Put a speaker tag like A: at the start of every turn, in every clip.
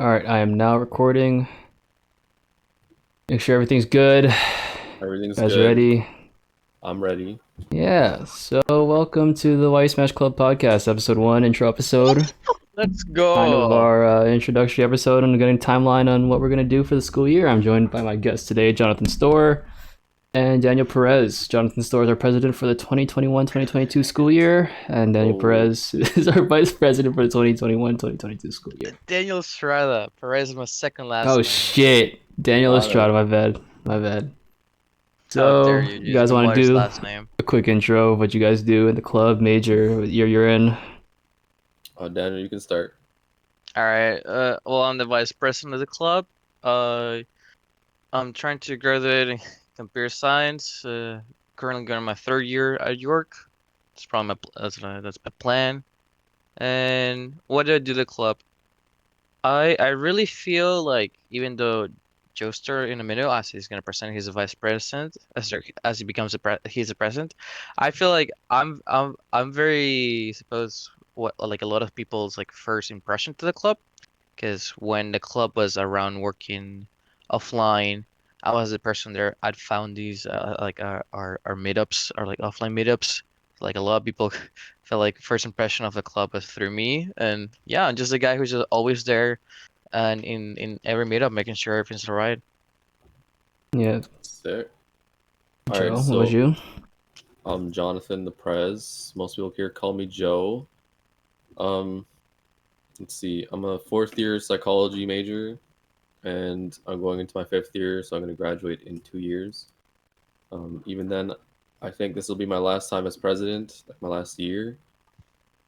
A: All right, I am now recording. Make sure everything's good.
B: Everything's
A: Guys
B: good.
A: ready?
B: I'm ready.
A: Yeah, so welcome to the White Smash Club podcast, episode one, intro episode.
C: Let's
A: Kind of
C: go.
A: our introductory episode and getting timeline on what we're going to do for the school year. I'm joined by my guests today, Jonathan Storr and Daniel Perez. Jonathan Storr is our president for the 2021-2022 school year, and Daniel
B: Oh,
A: Perez is our vice president for the 2021-2022 school year.
C: Daniel Estrada. Perez is my second
A: Oh
C: last name.
A: shit, Daniel
B: got
A: Estrada,
B: it.
A: my bad, my bad.
C: How dare
A: So,
C: you
A: you
C: use
A: guys
C: the
A: want to
C: wife's
A: do
C: last name?
A: a quick intro of what you guys do in the club, major, what year you're in?
B: Daniel, you can start.
C: All right. Well, I'm the vice president of the club. Uh, I'm trying to graduate in computer science. Currently going my third year at York. That's probably that's my plan. And what do I do at the club? I really feel like even though JoStorr in a minute, as he's gonna present, he's a vice president. As he becomes he's a president. I feel like I'm very suppose what like a lot of people's like first impression to the club, because when the club was around working offline, I was the person there. I'd found these like our meetups, our like offline meetups. Like a lot of people felt like first impression of the club was through me, and yeah, I'm just a guy who's just always there and in every meetup, making sure everything's alright.
A: Yeah,
B: Sick. All right,
A: Joe, what about
B: so
A: you?
B: I'm Jonathan the Prez. Most people here call me Joe. Um, let's see. I'm a fourth year psychology major, and I'm going into my fifth year, so I'm going to graduate in 2 years. Even then, I think this will be my last time as president, like my last year,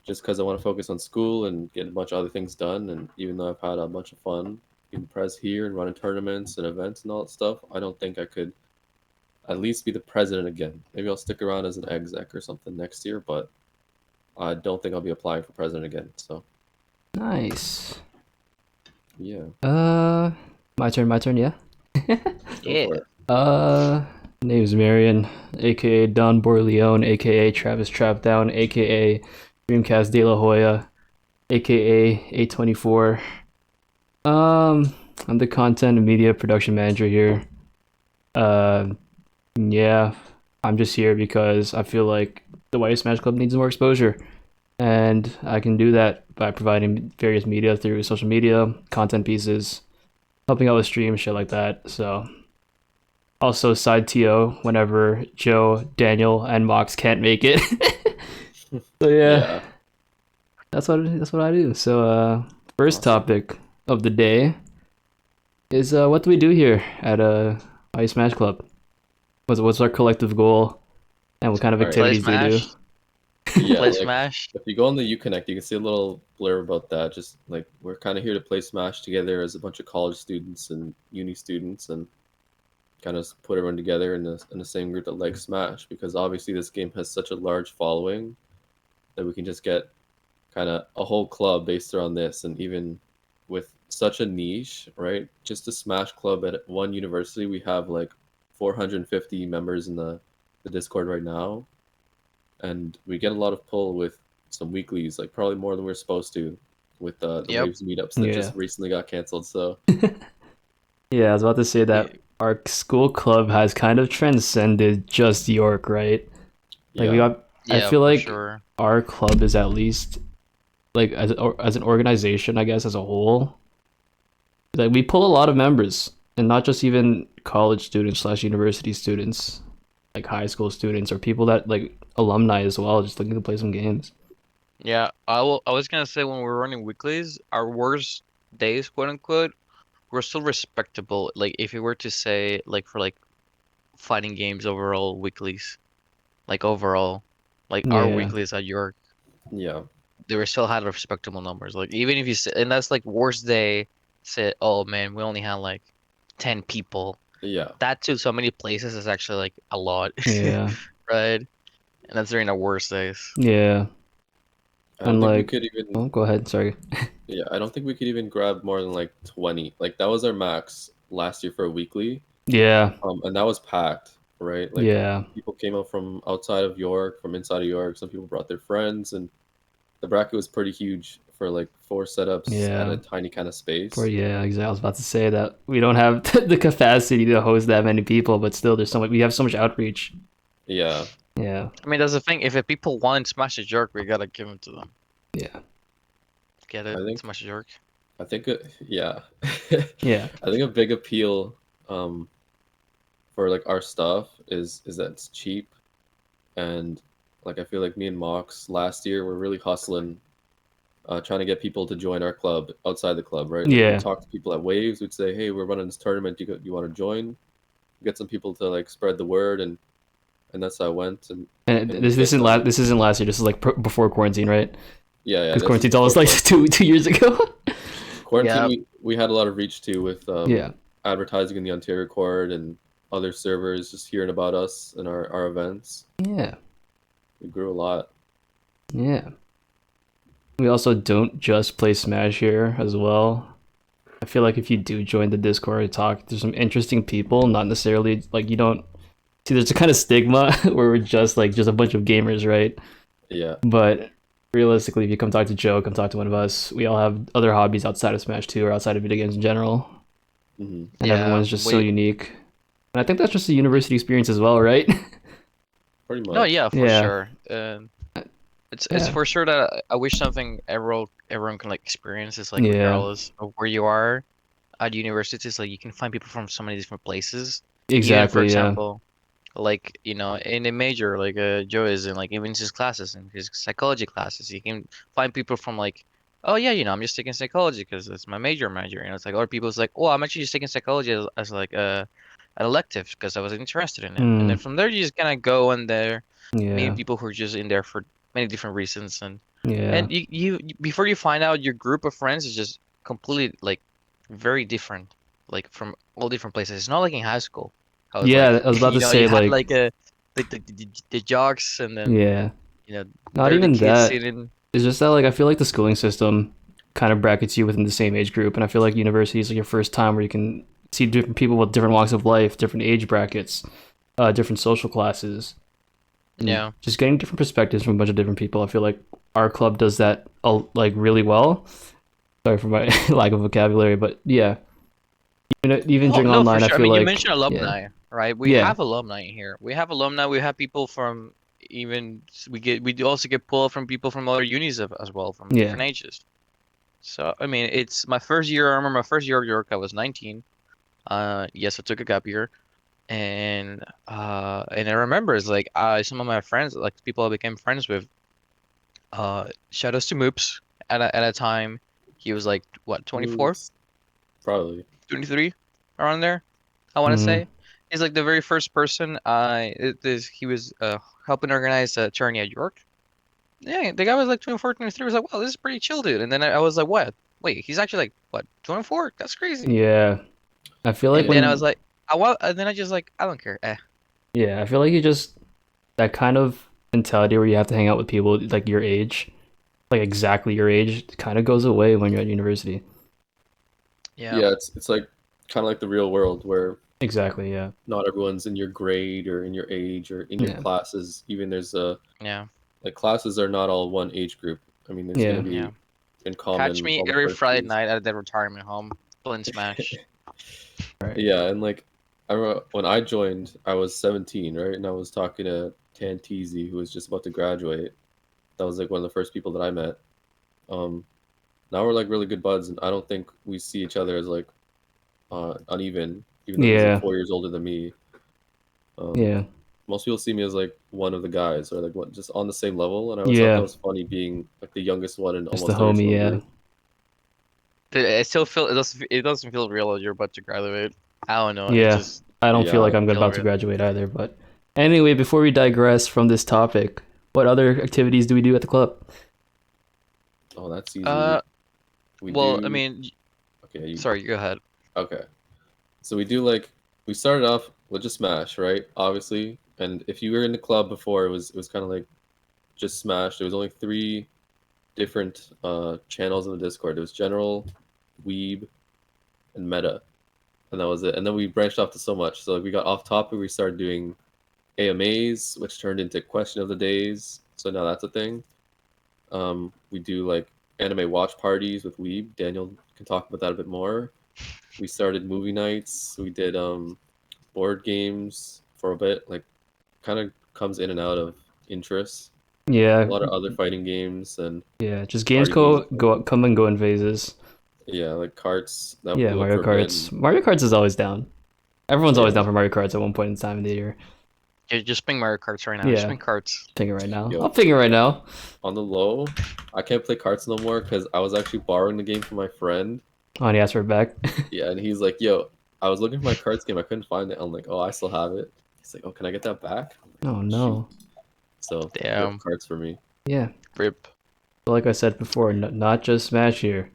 B: just because I want to focus on school and get a bunch of other things done. And even though I've had a bunch of fun being pres here and running tournaments and events and all that stuff, I don't think I could at least be the president again. Maybe I'll stick around as an exec or something next year, but I don't think I'll be applying for president again. So
A: Nice.
B: yeah,
A: Uh, my turn, yeah.
B: go for
C: Yeah.
B: it.
A: Uh, name's Marion, aka Don Borleone, aka Travis Trapdown, aka Dreamcast De La Hoya, aka A24. Um, I'm the content and media production manager here. Uh, yeah, I'm just here because I feel like the White Smash Club needs more exposure. And I can do that by providing various media through social media, content pieces, helping out with streams, shit like that. So also side TO whenever Joe, Daniel, and Mox can't make it. So yeah,
B: Yeah.
A: that's what I do. So first
B: Awesome.
A: topic of the day is what do we do here at Ice Smash Club? What's our collective goal and what kind of
B: All right.
C: Play
A: activities do we do?
C: Smash.
B: Yeah,
C: Play
B: like
C: Smash.
B: if you go on the Uconnect, you can see a little blurb about that. Just like we're kind of here to play Smash together as a bunch of college students and uni students, and kind of put everyone together in the same group that likes Smash. Because obviously this game has such a large following that we can just get kind of a whole club based around this, and even with such a niche, right? Just a Smash club at one university, we have like 450 members in the Discord right now, and we get a lot of pull with some weeklies, like probably more than we're supposed to, with the
C: Yep.
B: Waves meetups that
A: Yeah.
B: just recently got canceled. So
A: Yeah, I was about to say
C: Yeah.
A: that our school club has kind of transcended just York, right? Like we
B: yeah,
A: got, I
C: Yeah,
A: feel
C: for
A: like
C: sure.
A: our club is at least like as an organization, I guess as a whole, like we pull a lot of members, and not just even college students slash university students, like high school students or people that like alumni as well, just looking to play some games.
C: Yeah, I was gonna say when we're running weeklies, our worst days, quote unquote, we're still respectable. Like if you were to say like for like fighting games overall weeklies, like overall, like our
A: Yeah,
C: weeklies at York,
B: yeah,
C: they were still had respectable numbers. Like even if you say, and that's like worst day, say, oh man, we only had like 10 people.
B: yeah.
C: That to so many places is actually like a lot,
A: yeah,
C: right? And that's during the worst days.
A: yeah.
B: I don't
A: And
B: think we
A: like,
B: could even.
A: oh, go ahead. Sorry.
B: Yeah, I don't think we could even grab more than like 20. Like that was our max last year for a weekly.
A: Yeah,
B: And that was packed, right? Like
A: yeah,
B: people came out from outside of York, from inside of York. Some people brought their friends, and the bracket was pretty huge for like 4 setups at
A: Yeah.
B: a tiny kind of space.
A: Yeah, exactly. I was about to say that we don't have the capacity to host that many people, but still, there's so much. We have so much outreach.
B: Yeah,
A: Yeah,
C: I mean, that's the thing. If the people want Smash the Jerk, we gotta give them to them.
A: yeah,
C: Get
B: I
C: it?
B: think
C: Smash the Jerk.
B: yeah.
A: yeah,
B: I think a big appeal for like our stuff is that it's cheap, and like I feel like me and Mox last year were really hustling, trying to get people to join our club outside the club, right? Like we
A: yeah.
B: talk to people at Waves, we'd say, hey, we're running this tournament, you want to join? Get some people to like spread the word, and that's how I went,
A: And
B: and we get some.
A: this isn't last year. This is like before quarantine, right?
B: Yeah,
A: Because
B: this is
A: quarantine's
B: before
A: almost like
B: quarantine.
A: 2 years ago.
B: Quarantine,
C: Yeah.
B: we had a lot of reach too with
A: Yeah,
B: advertising in the Ontario Court and other servers just hearing about us and our events.
A: yeah,
B: We grew a lot.
A: yeah. We also don't just play Smash here as well. I feel like if you do join the Discord and talk, there's some interesting people. Not necessarily like you don't see. There's a kind of stigma where we're just a bunch of gamers, right?
B: Yeah.
A: But realistically, if you come talk to Joe, come talk to one of us. We all have other hobbies outside of Smash 2 or outside of video games in general,
B: Hmm.
A: and
C: Yeah.
A: everyone's just so unique. And I think that's just a university experience as well, right?
B: Pretty
C: No,
B: much.
C: yeah, for
A: Yeah,
C: sure. It's
A: yeah,
C: for sure that I wish something everyone can like experience is like
A: yeah.
C: regardless of where you are at universities, like you can find people from so many different places. Even for
A: Exactly. Yeah,
C: example, like in a major like Joe is in like even his classes and his psychology classes, you can find people from like, oh yeah, I'm just taking psychology because it's my major. It's like other people's like, oh, I'm actually just taking psychology as like an elective because I was interested in it. And then
A: mm,
C: from there you just kind of go in there, meeting
A: yeah,
C: people who are just in there for many different reasons,
A: yeah,
C: and before you find out your group of friends is just completely like very different, like from all different places. It's not like in high school. I was
A: yeah.
C: like,
A: I was about to
C: you
A: say
C: had
A: like,
C: like a the jocks and then
A: yeah.
C: you know
A: Not
C: they're the
A: even
C: kids
A: that.
C: sitting.
A: It's just that like I feel like the schooling system kind of brackets you within the same age group, and I feel like university is like your first time where you can see different people with different walks of life, different age brackets, different social classes, and
C: Yeah,
A: just getting different perspectives from a bunch of different people. I feel like our club does that like really well. Sorry for my lack of vocabulary, but yeah, even
C: no,
A: during
C: no, for
A: online, I
C: sure. I
A: feel
C: mean, you
A: like
C: mentioned
A: yeah,
C: alumni, right? We
A: yeah,
C: have alumni here. We have alumni. We have people from even we do also get pulled from people from other unis as well from
A: yeah,
C: different ages. So I mean, it's my first year. I remember my first year at York. I was 19. Yes, I took a gap year, and I remember it's like some of my friends, like people I became friends with. Shout outs to Moops. At a time, he was like what 24,
B: Oops. Probably.
C: 23, around there. I want to
A: mm,
C: say he's like the very first person he was helping organize a tourney at York. Yeah, the guy was like 24, 23. I was like, wow, this is pretty chill, dude. And then I was like, what? Wait, he's actually like what 24? That's crazy.
A: yeah. I feel like
C: And then I was
A: when
C: like, I want, and then I just like, I don't care. Eh.
A: yeah, I feel like you just that kind of mentality where you have to hang out with people like your age, like exactly your age, kind of goes away when you're at university.
C: Yeah,
B: Yeah, it's like kind of like the real world where
A: Exactly. Yeah.
B: not everyone's in your grade or in your age or in your
A: Yeah.
B: classes. Even there's a
C: yeah,
B: like classes are not all one age group. I mean, there's gonna
A: Yeah.
C: yeah.
B: be in
C: Catch
B: common
C: me
B: all the
C: every
B: first
C: Friday
B: years.
C: night at the retirement home playing Smash.
A: Right.
B: Yeah, and like I remember when I joined, I was 17, right? And I was talking to Tanteezy, who was just about to graduate. That was like one of the first people that I met. Um, Now we're like really good buds, and I don't think we see each other as like uneven, even though he's like
A: Yeah.
B: 4 years older than me. Um,
A: Yeah.
B: Most people see me as like one of the guys, or like what, just on the same level, and I always thought that
A: Yeah.
B: was funny being like the youngest one in
A: Just the
B: almost every
A: homie.
B: single
A: Yeah.
B: group.
C: I still feel it doesn't feel real as you're about to graduate. I don't know. It
A: Yeah.
C: just
A: I don't feel
B: Yeah.
A: like I'm
C: feel
A: about to
C: real.
A: graduate either. But anyway, before we digress from this topic, what other activities do we do at the club?
B: Oh, that's easy.
C: Uh,
B: We
C: well, I
B: do.
C: mean,
B: Okay.
C: sorry, go ahead.
B: Okay. So we do like we started off with just Smash, right? Obviously, and if you were in the club before, it was kind of like just Smash. There was only three different channels in the Discord. It was general, weeb, and meta, and that was it. And then we branched off to so much. So like we got off topic. We started doing AMAs, which turned into question of the days. So now that's a thing. We do like anime watch parties with Weeb. Daniel can talk about that a bit more. We started movie nights. We did board games for a bit. Like, kind of comes in and out of interests. A
A: Yeah,
B: lot of other fighting games and
A: yeah. Just games
B: party games.
A: come and go in phases.
B: Yeah, like carts that
A: Yeah,
B: blew up
A: Mario
B: for a bit.
A: Karts. Mario Karts is always down. Everyone's always
B: Yeah,
A: down for Mario Karts at one point in time of the year.
C: Yeah, just ping Mario Karts right now. Just
A: Yeah,
C: ping carts.
A: thinking right now.
B: yo,
A: I'm thinking right now.
B: on the low, I can't play carts no more because I was actually borrowing the game from my friend.
A: Oh, and he asked for it back.
B: Yeah, and he's like, "Yo, I was looking for my cards game. I couldn't find it." I'm like, "Oh, I still have it." He's like, "Oh, can I get that back?" I'm like,
A: Oh
B: "Oh, shoot."
A: no.
B: So, rip
C: Damn.
B: cards for me.
A: Yeah,
C: Rip.
A: but like I said before, not just Smash here.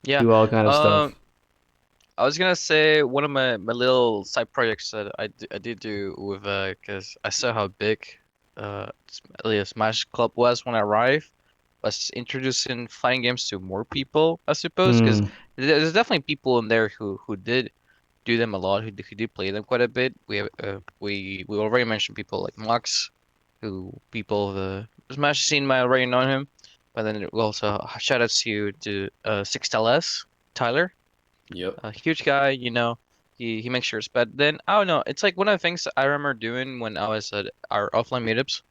C: Yeah.
A: Do all kind of stuff.
C: I was gonna say one of my little side projects that I did do with because I saw how big Smash Club was when I arrived. Was introducing fighting games to more people, I suppose, because
A: Mm,
C: there's definitely people in there who did do them a lot, who did play them quite a bit. We already mentioned people like Mox, who people the Smash scene might already know him, but then we also shout out to Sixteles, Tyler.
B: Yep.
C: A huge guy, you know, he makes sure it's bad. Then I don't know. It's like one of the things I remember doing when I was at our offline meetups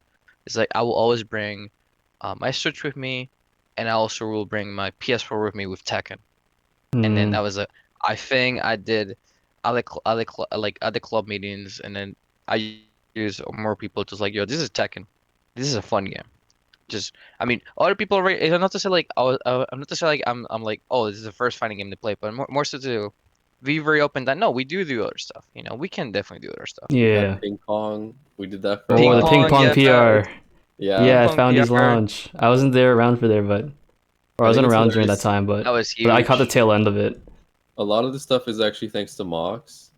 C: is like I will always bring my Switch with me, and I also will bring my PS4 with me with Tekken. And then that
A: mm,
C: was I think I did other club meetings, and then I use more people just like yo, this is Tekken, this is a fun game. Just I mean, other people already. It's not to say like I'm not to say like I'm like oh this is the first fighting game to play, but more so to be very open that no we do other stuff. You know we can definitely do other stuff.
B: We had
A: yeah.
B: ping pong. We did that for a
A: Oh,
C: Ping
A: the
B: while.
A: ping
C: pong,
A: pong
C: yeah,
A: PR.
B: Yeah.
A: Yeah,
C: ping
A: I
C: pong
A: found his
C: PR.
A: launch. I wasn't there around for there, but or I
B: I think
A: wasn't
B: it's
A: around during that
B: hilarious.
A: time,
C: That was
A: but I caught the
C: huge.
A: tail end of it.
B: A lot of the stuff is actually thanks to Mox,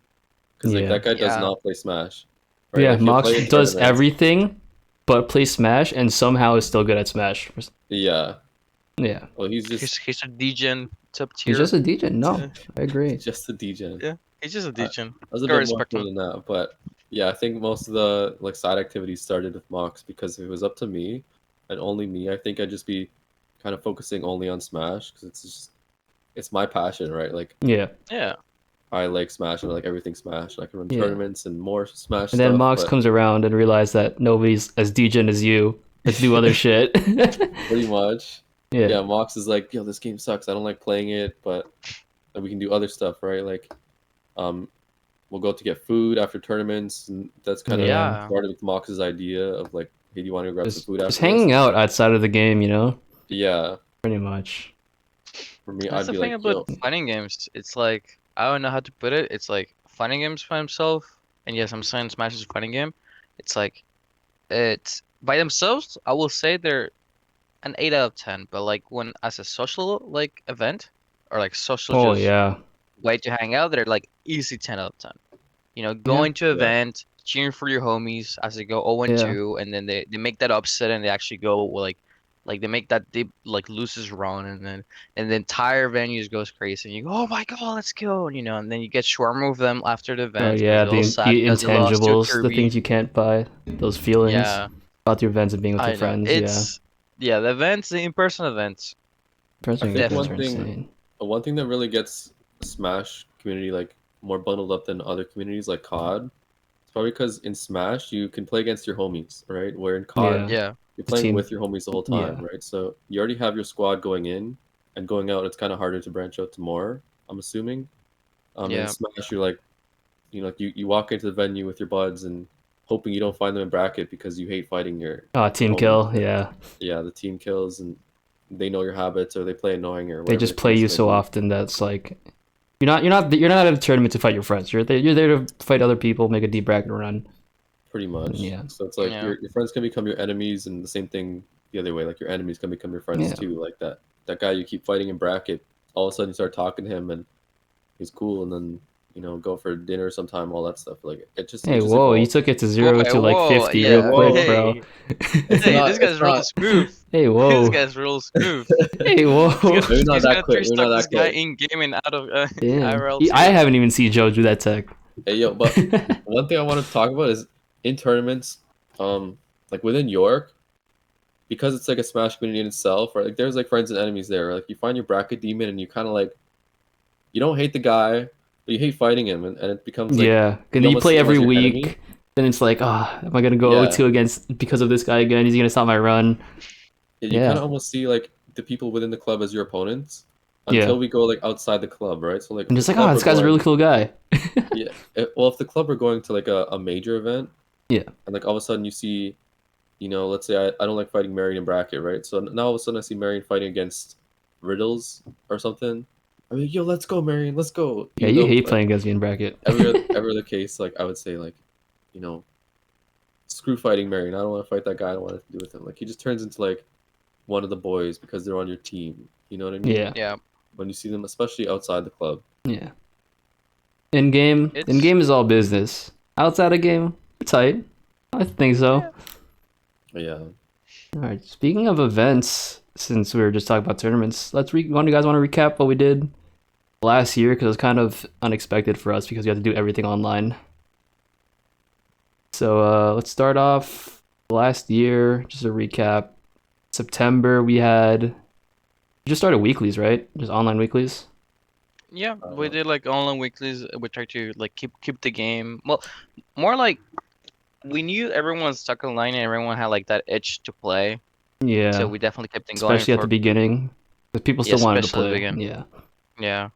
B: because like
A: Yeah.
B: that guy does
C: Yeah,
B: not play Smash, right?
A: Yeah,
B: Like he'll
A: Mox
B: play in
A: does
B: tournaments.
A: everything but play Smash and somehow is still good at Smash.
B: Yeah.
A: Yeah.
B: Well, he's just
C: he's a degen top
A: He's just
C: tier.
A: a DJ. No,
C: Yeah,
A: I agree.
B: just a DJ.
C: yeah, he's just a
B: I, I
C: degen.
B: was a
C: Gotta
B: bit more
C: respect
B: cool
C: him.
B: than that, but yeah, I think most of the like side activities started with Mox because if it was up to me and only me, I think I'd just be kind of focusing only on Smash because it's my passion, right? Like
A: Yeah.
C: Yeah,
B: I like Smash and I like everything Smash. I can run
A: Yeah.
B: tournaments and more Smash
A: And then
B: stuff,
A: Mox
B: but
A: comes around and realizes that nobody's as DJ as you. Let's do other shit.
B: pretty much,
A: Yeah.
B: yeah, Mox is like, yo, this game sucks. I don't like playing it, but we can do other stuff, right? Like, um, we'll go to get food after tournaments, and that's kind of
A: Yeah.
C: yeah,
B: started with Mox's idea of like, hey, do you want to grab some food
A: Just
B: after this?
A: hanging out outside of the game, you know?
B: Yeah,
A: Pretty much.
B: for me,
C: that's
B: I'd
C: the
B: be
C: thing
B: like,
C: about
B: yo,
C: fighting games. It's like I don't know how to put it. It's like fighting games by himself, and yes, I'm saying Smash is a fighting game. It's like it's by themselves. I will say they're an 8 out of 10, but like when as a social like event or like social
A: Oh
C: just
A: yeah.
C: way to hang out, they're like easy 10 out of 10. You know,
A: Yeah.
C: going to
B: yeah,
C: event, cheering for your homies as they go 0 and
A: Yeah.
C: 2, and then they make that upset and they actually go like they make that deep like loses run and the entire venues goes crazy and you go, oh my god, let's go, and you know, and then you get shawarma with them after the
A: Oh
C: event because
A: yeah,
C: they're all sad
A: the
C: because they lost to a
A: intangibles, the
C: Kirby.
A: things you can't buy, those feelings
C: Yeah,
A: about your events and being with your
C: I know.
A: friends. Yeah.
C: It's yeah, the events, the in-person events,
B: I
A: Personal
B: think
A: events
C: definitely.
A: are insane.
B: one thing that really gets Smash community like more bundled up than other communities like COD. It's probably because in Smash you can play against your homies, right? Where in COD
A: Yeah.
C: Yeah,
B: you're
A: The
B: playing
A: team.
B: with your homies the whole time,
A: Yeah.
B: right? So you already have your squad going in and going out. It's kind of harder to branch out to more. I'm assuming. In
C: yeah,
B: Smash, you're like, you walk into the venue with your buds and hoping you don't find them in bracket because you hate fighting your
A: Team
B: homies.
A: kill. Yeah.
B: Yeah, the team kills and they know your habits or they play annoying or
A: They
B: whatever the
A: just play
B: case
A: you
B: may
A: so
B: be.
A: often that's like you're not at a tournament to fight your friends. You're there to fight other people, make a deep bracket run.
B: Pretty much.
A: Yeah.
B: So it's like
C: yeah.
B: your friends can become your enemies, and the same thing the other way. Like your enemies can become your friends
A: Yeah.
B: too. Like that guy you keep fighting in bracket, all of a sudden you start talking to him, and he's cool, and then go for dinner sometime, all that stuff. Like it
A: Hey,
B: just
A: whoa, you
B: evolves.
A: took it to
C: Whoa,
A: 0 to like
C: whoa,
A: 50
C: yeah,
A: real quick,
B: Whoa,
A: bro.
C: hey,
B: it's
C: hey,
B: not
C: this
B: it's
C: guy's real
B: not
C: smooth.
A: Hey,
C: This
A: whoa.
C: guy's real smooth.
A: Hey, whoa.
B: maybe not
C: He's
B: that
C: gonna
B: quick.
C: trash
B: Maybe not
C: talk this
B: that
C: guy
B: quick.
C: in game and out of
A: Damn.
C: IRL
A: I
C: too.
A: haven't even seen Joe do that tech.
B: Hey yo, but one thing I want to talk about is in tournaments, like within York, because it's like a Smash community in itself, right? Like there's like friends and enemies there. Like you find your bracket demon and you kind of like you don't hate the guy, but you hate fighting him, and it becomes like
A: Yeah, and
B: you
A: then you
B: almost
A: play
B: see him
A: every
B: as your enemy.
A: week. Then it's like, am I gonna go
B: Yeah,
A: 0-2 against because of this guy again? Is he gonna stop my run?
B: you kind
A: Yeah,
B: of almost see like the people within the club as your opponents
A: yeah.
B: until we go like outside the club, right? So like
A: I'm
B: if the
A: just like,
B: club
A: this
B: are
A: guy's a really
B: going,
A: cool guy.
B: yeah, well if the club are going to like a major event,
A: Yeah,
B: and like all of a sudden you see, let's say I don't like fighting Marion in bracket, right? So now all of a sudden I see Marion fighting against Riddles or something. I'm like, yo, let's go, Marion, let's go.
A: yeah.
B: Even
A: You
B: though
A: hate playing against me in bracket.
B: every other case, like I would say, like, you know, screw fighting Marion. I don't want to fight that guy. I don't want to do with him. Like he just turns into like one of the boys because they're on your team. You know what I mean?
A: Yeah,
C: Yeah,
B: When you see them, especially outside the club.
A: yeah. In
C: it's
A: game is all business. Outside of game, we're tight. I think so.
C: yeah.
B: But yeah.
A: All right. Speaking of events, since we were just talking about tournaments, one of you guys want to recap what we did last year because it was kind of unexpected for us because we had to do everything online. So let's start off last year. Just a recap. September we just started weeklies, right? Just online weeklies.
C: Yeah, we
B: Uh,
C: did like online weeklies. We tried to like keep the game. Well, more like we knew everyone stuck online and everyone had like that itch to play. So
A: Yeah,
C: we definitely kept them going
A: especially at the
C: for,
A: beginning, because people
C: yeah,
A: still wanted to
C: especially the
A: play.
C: beginning.
A: Yeah,
C: Yeah.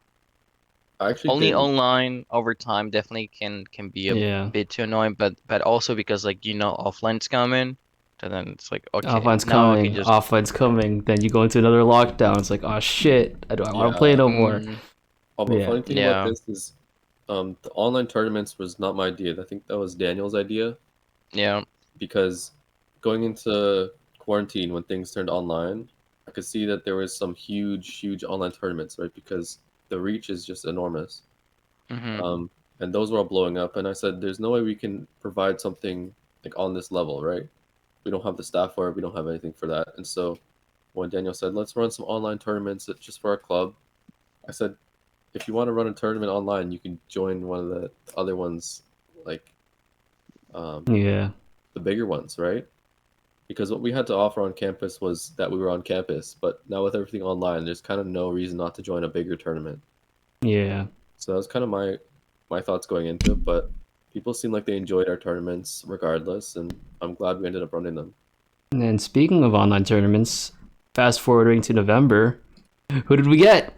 B: I actually
C: Only
B: didn't.
C: online over time definitely can be a
A: yeah.
C: bit too annoying, but also because like offline's coming, so then it's like okay,
A: Offline's
C: now I can
A: coming,
C: just
A: offline's coming. Then you go into another lockdown. It's like, oh shit, I don't want to play
B: Yeah.
A: no more.
C: mm,
B: The
A: Yeah,
B: funny thing about
C: yeah,
B: this is, the online tournaments was not my idea. I think that was Daniel's idea
C: yeah.
B: because going into quarantine when things turned online, I could see that there was some huge online tournaments, right? Because the reach is just enormous.
C: Mm-hmm.
B: Um, and those were all blowing up. And I said, there's no way we can provide something like on this level, right? We don't have the staff for it. We don't have anything for that. And so when Daniel said, let's run some online tournaments just for our club, I said, if you want to run a tournament online, you can join one of the other ones, like um,
A: yeah,
B: the bigger ones, right? Because what we had to offer on campus was that we were on campus, but now with everything online, there's kind of no reason not to join a bigger tournament.
A: yeah.
B: So that was kind of my thoughts going into it, but people seem like they enjoyed our tournaments regardless, and I'm glad we ended up running them.
A: And then speaking of online tournaments, fast forwarding to November, who did we get?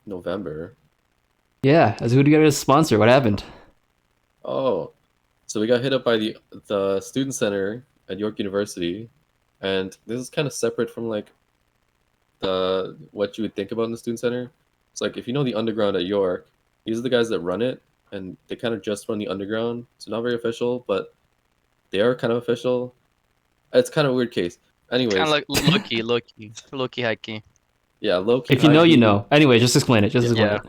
B: November.
A: Yeah, as who did we get as a sponsor? What happened?
B: Oh, so we got hit up by the student center at York University, and this is kind of separate from like the what you would think about in the student center. It's like if you know the underground at York, these are the guys that run it, and they kind of just run the underground. So not very official, but they are kind of official. It's kind of a weird case.
C: It's kind of
B: Anyways,
C: like Loki high key.
B: yeah, low key,
A: If you
B: high
A: know, you
B: key.
A: know. Anyway, just explain it. Just
B: Yeah.
A: explain
C: Yeah.
A: it.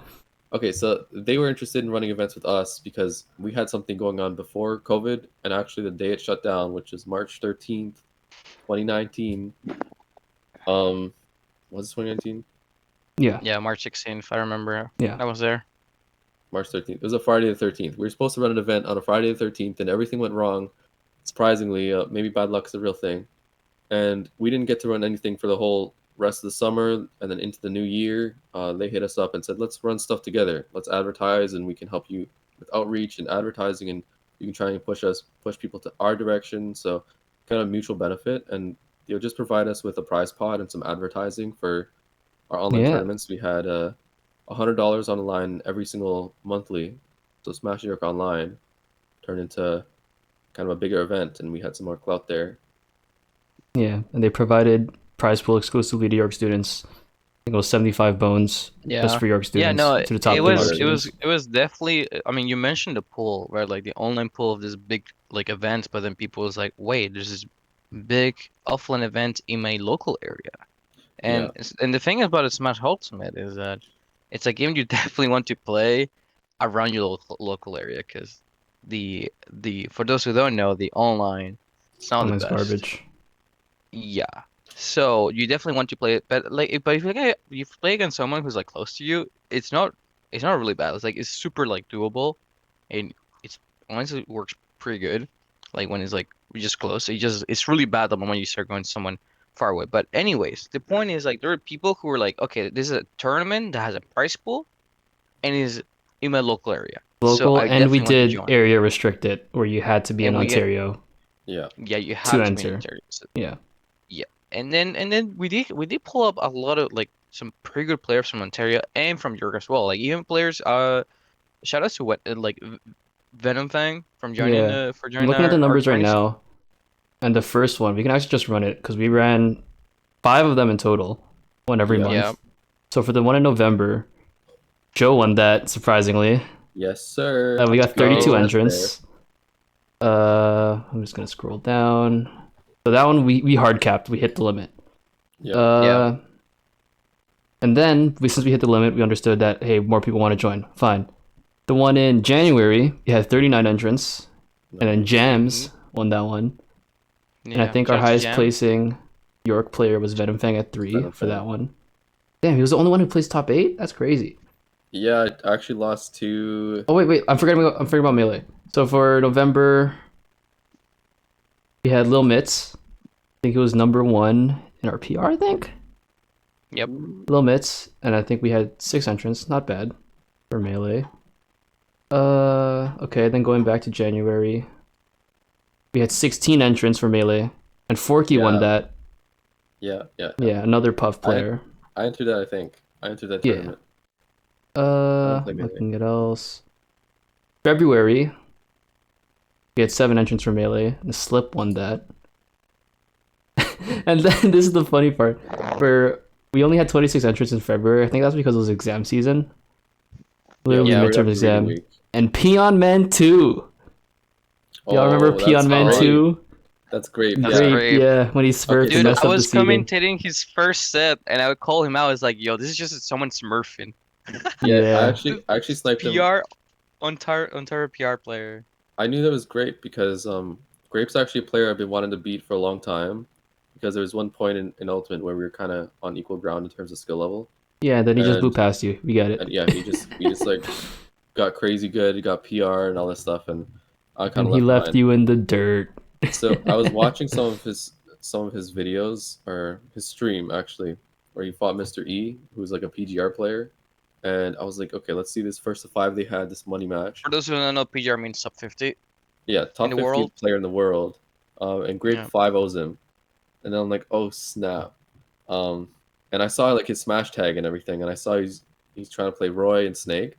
B: Okay, so they were interested in running events with us because we had something going on before COVID, and actually the day it shut down, which is March 13th, 2019. Was it 2019?
A: Yeah,
C: Yeah, March 16th, I remember.
A: yeah,
C: I was there.
B: March 13th. It was a Friday the 13th. We were supposed to run an event on a Friday the 13th, and everything went wrong. Surprisingly, maybe bad luck is a real thing. And we didn't get to run anything for the whole rest of the summer, and then into the new year, they hit us up and said, "Let's run stuff together. Let's advertise, and we can help you with outreach and advertising, and you can try and push people to our direction." So, kind of mutual benefit, and they'll just provide us with a prize pot and some advertising for our online
A: yeah,
B: tournaments. We had $100 on the line every single monthly. So Smash New York Online turned into kind of a bigger event, and we had some more clout there.
A: yeah. And they provided prize pool exclusively to York students. I think it was 75 bones just
C: Yeah.
A: for York
C: Yeah,
A: students
C: no,
A: to the
C: it
A: top 30
C: was
A: York
C: it was
A: students.
C: it was definitely I mean, you mentioned the pool, right? Like the online pool of this big like events, but then people was like, "Wait, there's this big offline event in my local area."
B: Yeah,
C: And the thing about a Smash Ultimate is that it's a game you definitely want to play around your local area because the for those who don't know, the online it's not the
A: Online's
C: best.
A: garbage.
C: Yeah. So you definitely want to play it, but if you play against someone who's like close to you, it's not really bad. It's like it's super like doable, and it's honestly works pretty good. Like when it's like just close, it's really bad the moment you start going to someone far away. But anyways, the point is like there are people who are like, okay, this is a tournament that has a prize pool and is in my local area. So
A: Local,
C: I
A: and we
C: definitely want to
A: did
C: join.
A: area restricted, where you had to be in
C: And we get
A: Ontario
B: Yeah.
C: yeah, you
A: to
C: have to be in
A: enter.
C: Ontario. So,
A: Yeah.
C: yeah. And then we did pull up a lot of like some pretty good players from Ontario and from Europe as well. Like even players shout outs to what like Venom Fang from joining
A: Yeah.
C: for
A: I'm
C: joining
A: looking at the
C: our
A: numbers right
C: tourneys.
A: now, and the first one we can actually just run it because we ran 5 of them in total, one every
B: Yeah.
A: month.
C: Yeah.
A: So for the one in November, Joe won that surprisingly.
B: Yes, sir.
A: We got
C: Let's
A: 32
C: go.
A: entrants. I'm just gonna scroll down. So that one we hard capped. We hit the limit.
B: Yeah.
C: Yeah.
A: And then since we hit the limit, we understood that hey, more people want to join. Fine. The one in January, we had 39 entrants, and then
B: Nice.
A: Jams won that one. And I
C: Yeah.
A: think
C: Shout
A: our
C: out to
A: highest
C: Jam.
A: placing York player was Venom Fang at 3
B: Venom
A: for that
B: Fang.
A: one. Damn, he was the only one who placed top 8. That's crazy.
B: Yeah, I actually lost to.
A: Oh wait, I'm forgetting about Melee. So for November, we had Lil Mitz. I think it was number 1 in our PR. I think
C: Yep.
A: Lil Mitz, and I think we had 6 entrants. Not bad for Melee. Okay. Then going back to January, we had 16 entrants for Melee, and Forky won
B: Yeah.
A: that.
B: Yeah.
A: Yeah, another Puff player.
B: I entered that. I think I entered that
A: Yeah.
B: tournament. don't play Melee.
A: Looking at else. February, we had 7 entrants for Melee, and Slip won that. And then this is the funny part, where we only had 26 entrants in February. I think that's because it was exam season. Literally
C: Yeah,
B: we
A: midterm
B: had
A: exam.
B: reading week.
A: And Peon Man 2. Y'all remember
B: that's
A: Peon Man
B: great.
A: 2?
B: That's great.
C: That's
B: Yeah.
C: great.
A: Yeah, when he smurfed
B: Okay,
A: and
C: Dude,
A: messed
C: I
A: up the
C: was
A: seeding.
C: commentating his first set, and I would call him out. I was like, "Yo, this is just someone smurfing."
B: Yeah. I
A: Yeah.
B: actually sniped him.
C: PR Ontario PR player.
B: I knew that was great because Grape's actually a player I've been wanting to beat for a long time. Because there was one point in Ultimate where we were kind of on equal ground in terms of skill level.
A: Yeah, then he just blew
B: And-
A: past you. We get it.
B: And yeah, he just like got crazy good. He got PR and all this stuff, and I kind
A: And
B: of
A: he left
B: behind.
A: you in the dirt.
B: So I was watching some of his videos or his stream actually, where he fought Mr. E, who's like a PGR player, and I was like, okay, let's see this first of 5 they had this money match.
C: For those who don't know, PGR means sub 50.
B: Yeah, top
C: the
B: 50
C: world?
B: player in the world, and Grape
C: Yeah.
B: 5-0s him, and then I'm like, oh snap, and I saw like his smash tag and everything, and I saw he's trying to play Roy and Snake.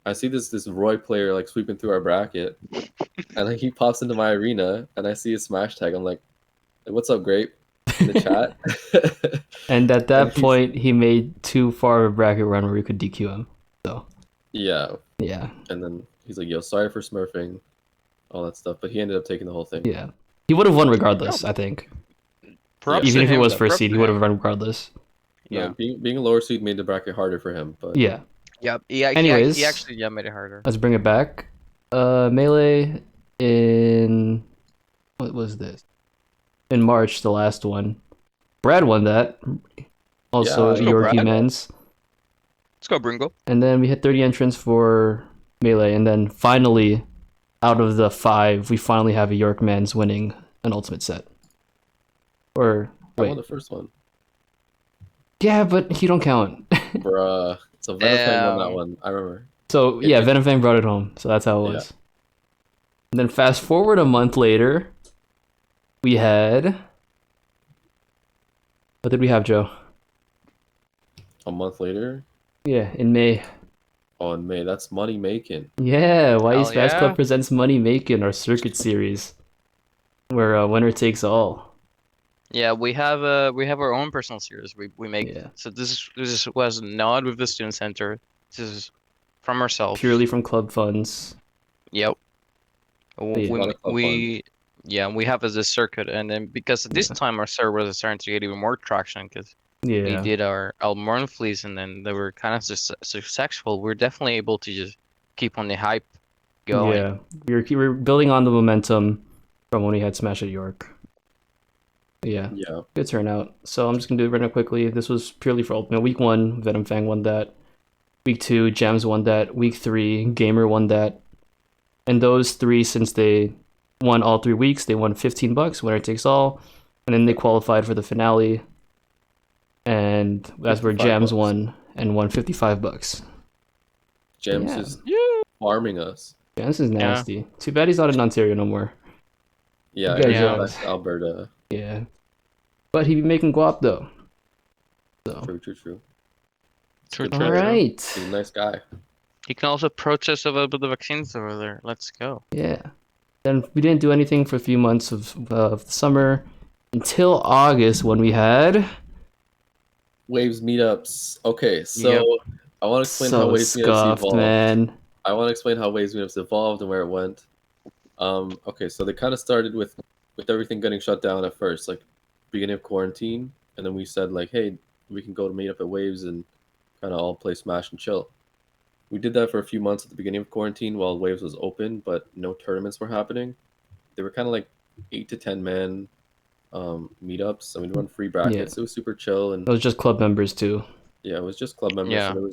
B: I see this Roy player like sweeping through our bracket, and like he pops into my arena, and I see his smash tag. I'm like, "What's up, Grape?" In the chat.
A: And at
B: And
A: that
B: he's-
A: point, he made too far of a bracket run where we could DQ him. So,
B: Yeah,
A: yeah.
B: and then he's like, "Yo, sorry for smurfing, all that stuff," but he ended up taking the whole thing.
A: Yeah. He would have won regardless, I think.
C: Props
A: Even
C: to
A: if it
C: him,
A: was
C: though.
A: first
C: Props
A: seed,
C: to
A: he would
C: him.
A: have run regardless.
B: No,
C: Yeah.
B: being a lower seed made the bracket harder for him, but
A: Yeah.
C: Yeah. Yeah.
A: Anyways.
C: He actually made it harder.
A: Let's bring it back. Melee in what was this? In March, the last one. Brad won that. Also,
B: Yeah,
A: Yorkie
C: Brad.
A: men's.
C: Let's go, Bringo.
A: And then we hit 30 entrants for Melee, and then finally, out of the 5, we finally have a York men's winning an ultimate set. Or
B: I
A: wait,
B: won the first one,
A: yeah, but you don't count.
B: bruh. So Venom Fang won that
C: Damn.
B: one. I remember.
A: So yeah, Venom Fang brought it home. So that's how it
B: Yeah.
A: was. And then fast forward a month later, we had. What did we have, Joe?
B: A month later,
A: Yeah, in May.
B: oh, in May, that's money making.
A: Yeah, YE
C: Hell
A: Smash
C: yeah.
A: Club presents Money Making, our circuit series, where winner takes all.
C: Yeah, we have our own personal series. We make
A: Yeah.
C: so this was not with the student center. This is from ourselves.
A: Purely from club funds.
C: Yep.
A: Yeah.
B: A lot of fun.
C: Yeah, we have as a circuit, and then because at this
A: Yeah.
C: time our server was starting to get even more traction because we
A: Yeah.
C: did our monthlies, and then they were kind of successful. We're definitely able to just keep on the hype going.
A: Yeah. We're building on the momentum from when we had Smash at York. Yeah.
B: Yeah.
A: Good turnout. So I'm just gonna do it right now quickly. This was purely for Ultimate. Week 1, Venom Fang won that. Week 2, Gems won that. Week 3, Gamer won that. And those 3, since they won all 3 weeks, they won $15. Winner takes all. and then they qualified for the finale, and that's where
B: 55
A: Jams
B: bucks.
A: won and won $55.
B: Jams
A: Yeah.
B: is
C: Yeah.
B: farming us.
A: Jams is nasty. Too bad he's not in Ontario no more.
B: Yeah,
A: Good
B: he's
C: Yeah.
B: going back
A: Jams.
B: to Alberta.
A: Yeah, but he be making guap though. So
B: True. It's
C: True,
B: good
C: true,
A: all
B: there.
C: true.
A: right.
B: He's a nice guy.
C: You can also protest about the vaccines over there. Let's go.
A: Yeah. Then we didn't do anything for a few months of the summer until August when we had
B: Waves meetups. Okay, so
C: Yep.
B: I want to explain how
A: so
B: Waves meetups
A: scuffed,
B: evolved.
A: man.
B: I want to explain how Waves meetups evolved and where it went. Okay, so they kind of started with everything getting shut down at first, like beginning of quarantine, and then we said like, hey, we can go to meet up at Waves and kind of all play Smash and chill. We did that for a few months at the beginning of quarantine while Waves was open, but no tournaments were happening. They were kind of like 8 to 10 man meetups, and we'd run free brackets. It was super chill, and
A: It was just club members too.
B: yeah, it was just club members.
C: Yeah.
B: So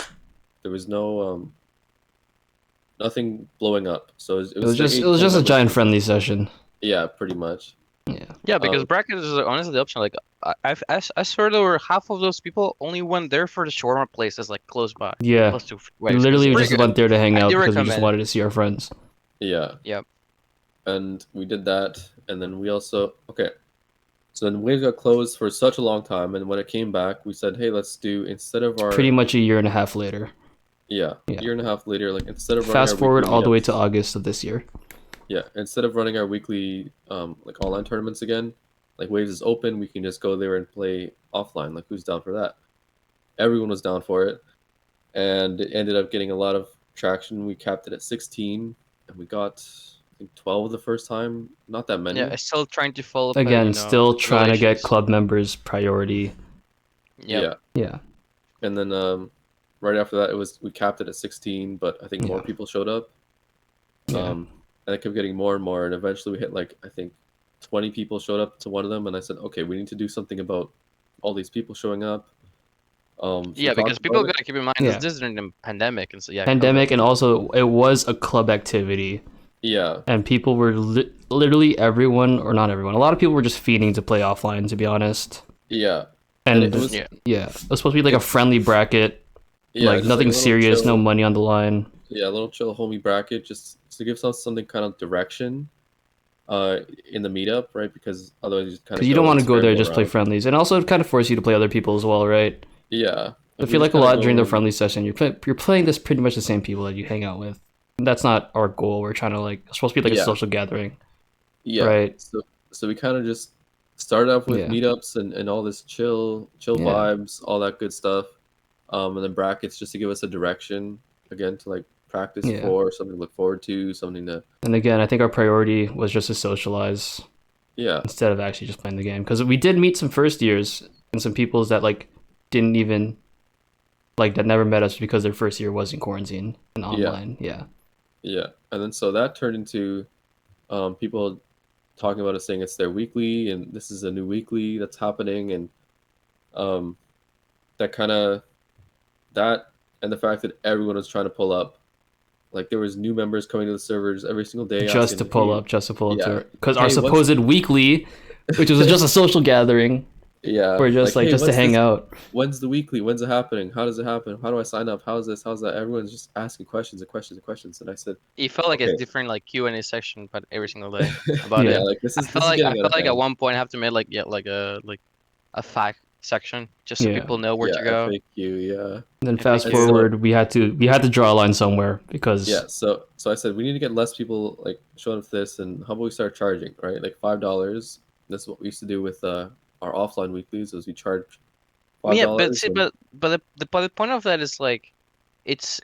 B: there was no nothing blowing up. So
A: It was just a giant friendly session.
B: Yeah, pretty much.
A: Yeah.
C: Yeah, because brackets is honestly the option. Like, I swear there were half of those people only went there for the shawarma places like close by.
A: Yeah.
C: Close to
A: We
C: Waves.
A: literally
C: It's
A: just
C: pretty
A: went there to hang
C: I
A: out
C: do
A: because we just
C: recommend it.
A: wanted to see our friends.
B: Yeah.
C: Yep.
B: And we did that, and then we also So then Waves got closed for such a long time, and when it came back, we said, hey, let's do instead of our
A: Pretty much a year and a half later.
B: Yeah.
A: Yeah.
B: Year and a half later, like instead of running
A: Fast
B: our
A: forward
B: weekly
A: all the way to
B: meetups-
A: August of this year.
B: Yeah, instead of running our weekly like online tournaments again, like Waves is open, we can just go there and play offline. Like who's down for that? Everyone was down for it, and it ended up getting a lot of traction. We capped it at 16, and we got I think 12 the first time. Not that many.
C: Yeah, I'm still trying to follow up.
A: Again, still trying to get
C: regulations.
A: club members priority.
C: Yep.
B: Yeah,
A: Yeah.
B: and then right after that, we capped it at 16, but I think more
A: Yeah.
B: people showed up.
A: Yeah.
B: And it kept getting more and more, and eventually we hit like I think 20 people showed up to one of them, and I said, okay, we need to do something about all these people showing up. So we
C: Yeah, because
B: talked
C: people
B: about it.
C: gotta keep in mind
A: Yeah.
C: this is during the pandemic, and so yeah.
A: Pandemic, and also it was a club activity,
B: Yeah,
A: and people were literally everyone, or not everyone, a lot of people were just feeding to play offline, to be honest.
B: yeah,
A: And
B: it was
C: Yeah.
A: yeah, it was supposed to be like a friendly bracket,
B: yeah,
A: like
B: just
A: nothing
B: a little
A: serious, no
B: chill-
A: money on the line.
B: Yeah, a little chill homie bracket, just to give us something kind of direction, in the meetup, right? Because otherwise you just kind of
A: Because you don't want to go there and just play friendlies, and also it kind of force you to play other people as well, right?
B: Yeah,
A: I feel like a lot during the friendly session, you're playing this pretty much the same people that you hang out with. And that's not our goal. We're trying to it's supposed to be like a
B: Yeah.
A: social gathering.
B: Yeah,
A: Right.
B: So we kind of just started off with
A: Yeah.
B: meetups and all this chill
A: Yeah.
B: vibes, all that good stuff, and then brackets just to give us a direction again to like practice
A: Yeah.
B: for, something to look forward to, something to
A: And again, I think our priority was just to socialize
B: yeah.
A: instead of actually just playing the game. Because we did meet some first years and some peoples that didn't even that never met us because their first year was in quarantine and online. Yeah.
B: Yeah, and then so that turned into people talking about it, saying it's their weekly, and this is a new weekly that's happening, and um, that kind of that and the fact that everyone was trying to pull up, like there was new members coming to the servers every single day,
A: Just
B: asking,
A: to pull
B: "Hey,"
A: up to
B: yeah.
A: it. Because our
B: Hey, what's-
A: supposed weekly, which was just a social gathering,
B: Yeah,
A: or just
B: "Hey,
A: just to
B: what's
A: hang
B: this-
A: out.
B: When's the weekly? When's it happening? How does it happen? How do I sign up? How's this? How's that? Everyone's just asking questions and questions and questions, and I said,
C: It felt like
B: Okay.
C: a different Q&A section, but every single day about
A: Yeah.
C: it.
B: like this
C: I
B: is
C: felt like
B: getting out of
C: at
B: hand.
C: one point I have to make a fact section just so
A: Yeah.
C: people know where to go.
B: FAQ, yeah.
A: And then
C: I
A: fast
C: think
B: so-
A: forward, we had to draw a line somewhere because
B: Yeah, so I said we need to get less people like showing up to this, and how about we start charging, right? Like $5. This is what we used to do with our offline weeklies, is we charge $5.
C: Yeah, but see,
B: and-
C: but the point of that is like, it's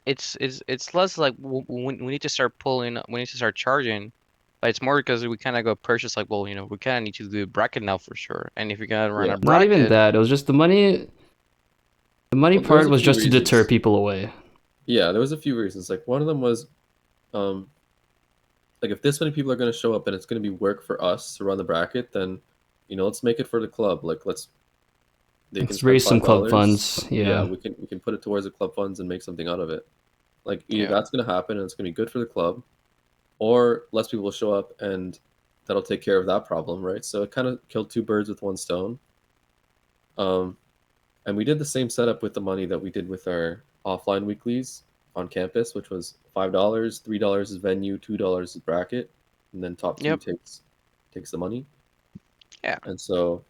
C: less like we need to start we need to start charging, but it's more because we kind of go purchase like, well, we kind of need to do a bracket now for sure, and if you're gonna run
B: Yeah.
C: a
A: not
C: bracket,
A: even that. It was just the money. The money
B: Well, there's
A: part
B: a
A: was
B: few
A: just to deter
B: reasons.
A: people away.
B: yeah, there was a few reasons. Like one of them was, like if this many people are going to show up and it's going to be work for us to run the bracket, then let's make it for the club. Like they can
A: Let's
B: spend
A: raise some club
B: $5.
A: funds.
B: Yeah,
A: Yeah.
B: we can put it towards the club funds and make something out of it. Like either
C: Yeah.
B: that's going to happen and it's going to be good for the club, or less people will show up and that'll take care of that problem, right? So it kind of killed two birds with one stone. And we did the same setup with the money that we did with our offline weeklies on campus, which was $5, $3 is venue, $2 is bracket, and then top two
C: Yep.
B: takes the money.
C: Yeah.
B: And so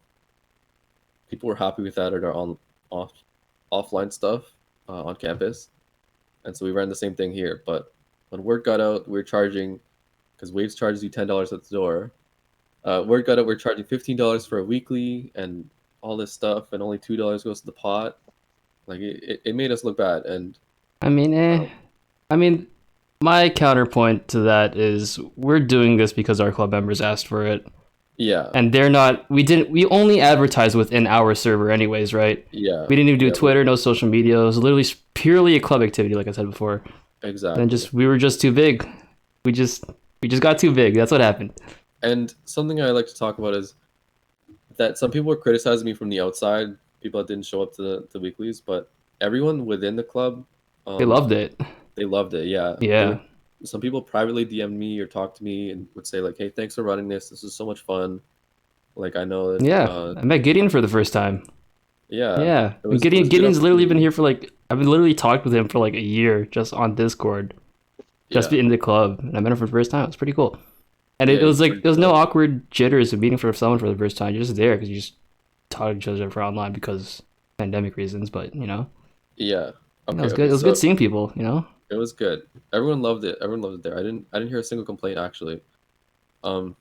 B: people were happy with that at our offline stuff on campus, and so we ran the same thing here. But when word got out, we were charging, because Waves charges you $10 at the door. Word got out, we're charging $15 for a weekly and all this stuff, and only $2 goes to the pot. Like it made us look bad. And
A: I mean, I mean, my counterpoint to that is we're doing this because our club members asked for it.
B: yeah,
A: And they're not. We only advertise within our server, anyways, right?
B: yeah,
A: We didn't even do
B: yeah,
A: Twitter, no social media. It was literally purely a club activity, like I said before.
B: exactly.
A: And we were just too big. We just got too big. That's what happened.
B: And something I like to talk about is that some people were criticizing me from the outside, people that didn't show up to the weeklies, but everyone within the club,
A: They loved it.
B: They loved it. Yeah.
A: Yeah.
B: Some people privately DM'd me or talked to me and would say like, "Hey, thanks for running this. This is so much fun." Like I know that.
A: Yeah. I met Gideon for the first time.
B: Yeah.
A: Yeah.
B: It was
A: Gideon's
B: good
A: literally been
B: opportunity.
A: here for like, I've been literally talked with him for like a year just on Discord. Just
B: Yeah.
A: in the club. And I met him for the first time. It was pretty cool. And
B: Yeah,
A: it was
B: it's
A: like,
B: pretty
A: there was no
B: chill.
A: awkward jitters of meeting for someone for the first time. You're just there because you just talk to each other for online because pandemic reasons, but you know,
B: Yeah.
A: it
B: Okay.
A: was good.
B: Okay.
A: It was
B: So
A: good seeing people, you know?
B: it was good. Everyone loved it. Everyone loved it there. I didn't hear a single complaint actually. Um.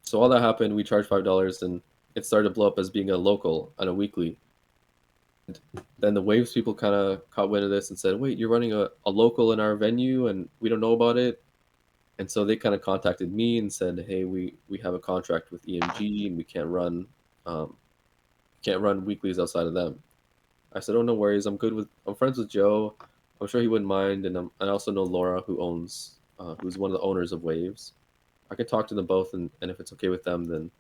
B: So all that happened. We charged $5, and it started to blow up as being a local on a weekly. Then the Waves people kind of caught wind of this and said, "Wait, you're running a local in our venue, and we don't know about it." And so they kind of contacted me and said, "Hey, we have a contract with EMG, and we um, can't run weeklies outside of them." I said, "Oh, no worries. I'm friends with Joe. I'm sure he wouldn't mind, and I also know Laura, who's one of the owners of Waves. I can talk to them both, and if it's okay with them, then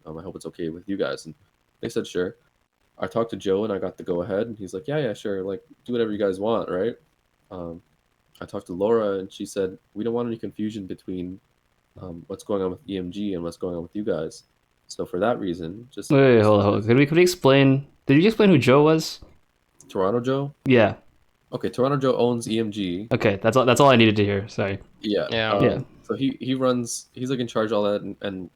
B: I hope it's okay with you guys." And they said, "Sure." I talked to Joe, and I got the go ahead, and he's like, "Yeah, yeah, sure. Like, do whatever you guys want, right?" Um, I talked to Laura, and she said, "We don't want any confusion between what's going on with EMG and what's going on with you guys. So for that reason, just
A: Wait, hold on, hold on. Could we explain? Did you explain who Joe was?
B: Toronto Joe.
A: Yeah.
B: Okay, Toronto Joe owns EMG.
A: Okay, that's all. That's all I needed to hear. Sorry.
B: Yeah.
C: Yeah.
A: Yeah.
B: So he's like in charge of all that, and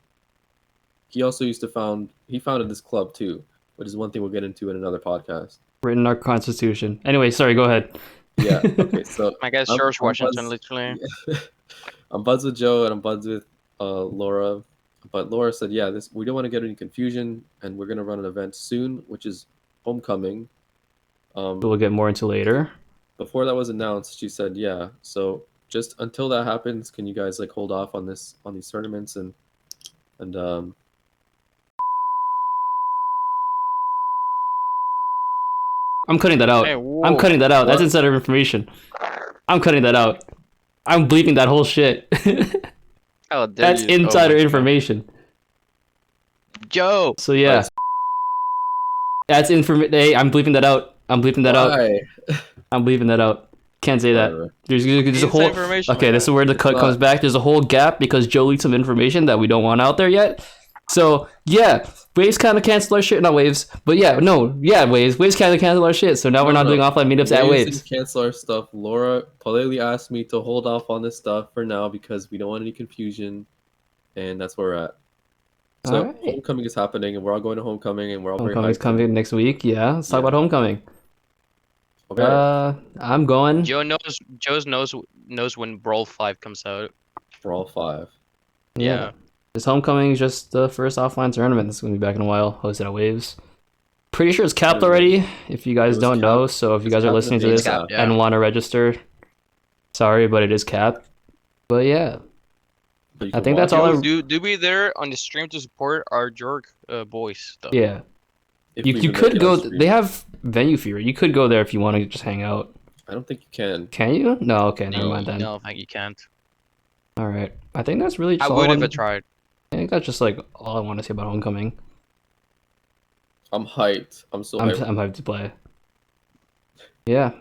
B: he also he founded this club too, which is one thing we'll get into in another podcast.
A: Written in our constitution. Anyway, sorry. Go ahead.
B: Yeah. Okay. So
C: My guy's
B: I'm,
C: George
B: I'm
C: Washington,
B: buds,
C: literally.
B: I'm buds with Joe and I'm buds with Laura, but Laura said, "Yeah, this we don't want to get any confusion, and we're gonna run an event soon, which is homecoming."
A: We'll get more into later.
B: Before that was announced, she said, "Yeah, so just until that happens, can you guys like hold off on these tournaments and
A: I'm cutting that out.
C: Hey,
A: I'm
C: whoa.
A: cutting that out. That's
B: What?
A: insider information. I'm cutting that out. I'm bleeping that whole shit.
C: How dare
A: That's
C: you? Oh
A: insider
C: my God.
A: information.
C: Joe.
A: So yeah,
B: Alright,
A: that's information. Hey, I'm bleeping that out. I'm bleeping that out.
B: why?
A: I'm bleeping that out. Can't say that.
B: Whatever.
A: There's a
C: Inside
A: whole.
C: information,
A: Okay,
C: my
A: this is
C: guy.
A: where the cut
B: not.
A: comes back. There's a whole gap because Joe leaked some information that we don't want out there yet. So yeah, Waves kind of canceled our shit. Not Waves, but yeah, no, yeah, Waves. Waves kind of canceled our shit. So now we're not doing offline meetups at Waves.
B: Didn't cancel our stuff. Laura politely asked me to hold off on this stuff for now because we don't want any confusion, and that's where we're at. So
A: Alright.
B: homecoming is happening, and we're all going to homecoming, and we're all very
A: Homecoming's
B: hyped.
A: coming next week. Yeah, let's talk
B: Yeah.
A: about homecoming.
B: Okay,
A: I'm going.
C: Joe knows when Brawl 5 comes out.
B: we're all five.
C: Yeah.
A: This homecoming is just the first offline tournament that's gonna be back in a while, hosted at Waves. Pretty sure it's capped already. If you guys
B: It was
A: don't know,
B: capped.
A: so if you
B: It's
A: guys are
B: capped
A: listening to
B: in
A: this
C: It's capped, yeah.
A: and want to register, sorry, but it is capped. But yeah,
B: But you
A: I
B: can
A: think
B: watch
A: that's
B: it
A: all I-
C: Do be there on the stream to support our Jorg boys though.
A: yeah.
B: if
A: You
B: we
A: you
B: even
A: could
B: make it
A: go.
B: on stream.
A: They have venue fee. You could go there if you want to just hang out.
B: I don't think you can.
A: Can you? No. Okay, never
C: No,
A: mind then.
C: no, thank you can't.
A: All right. I think that's really
C: I
A: just all
C: would if I
A: wanted-
C: tried.
A: I think that's just like all I want to say about homecoming.
B: I'm hyped. I'm so
A: I'm
B: hyped.
A: hyped to play. Yeah.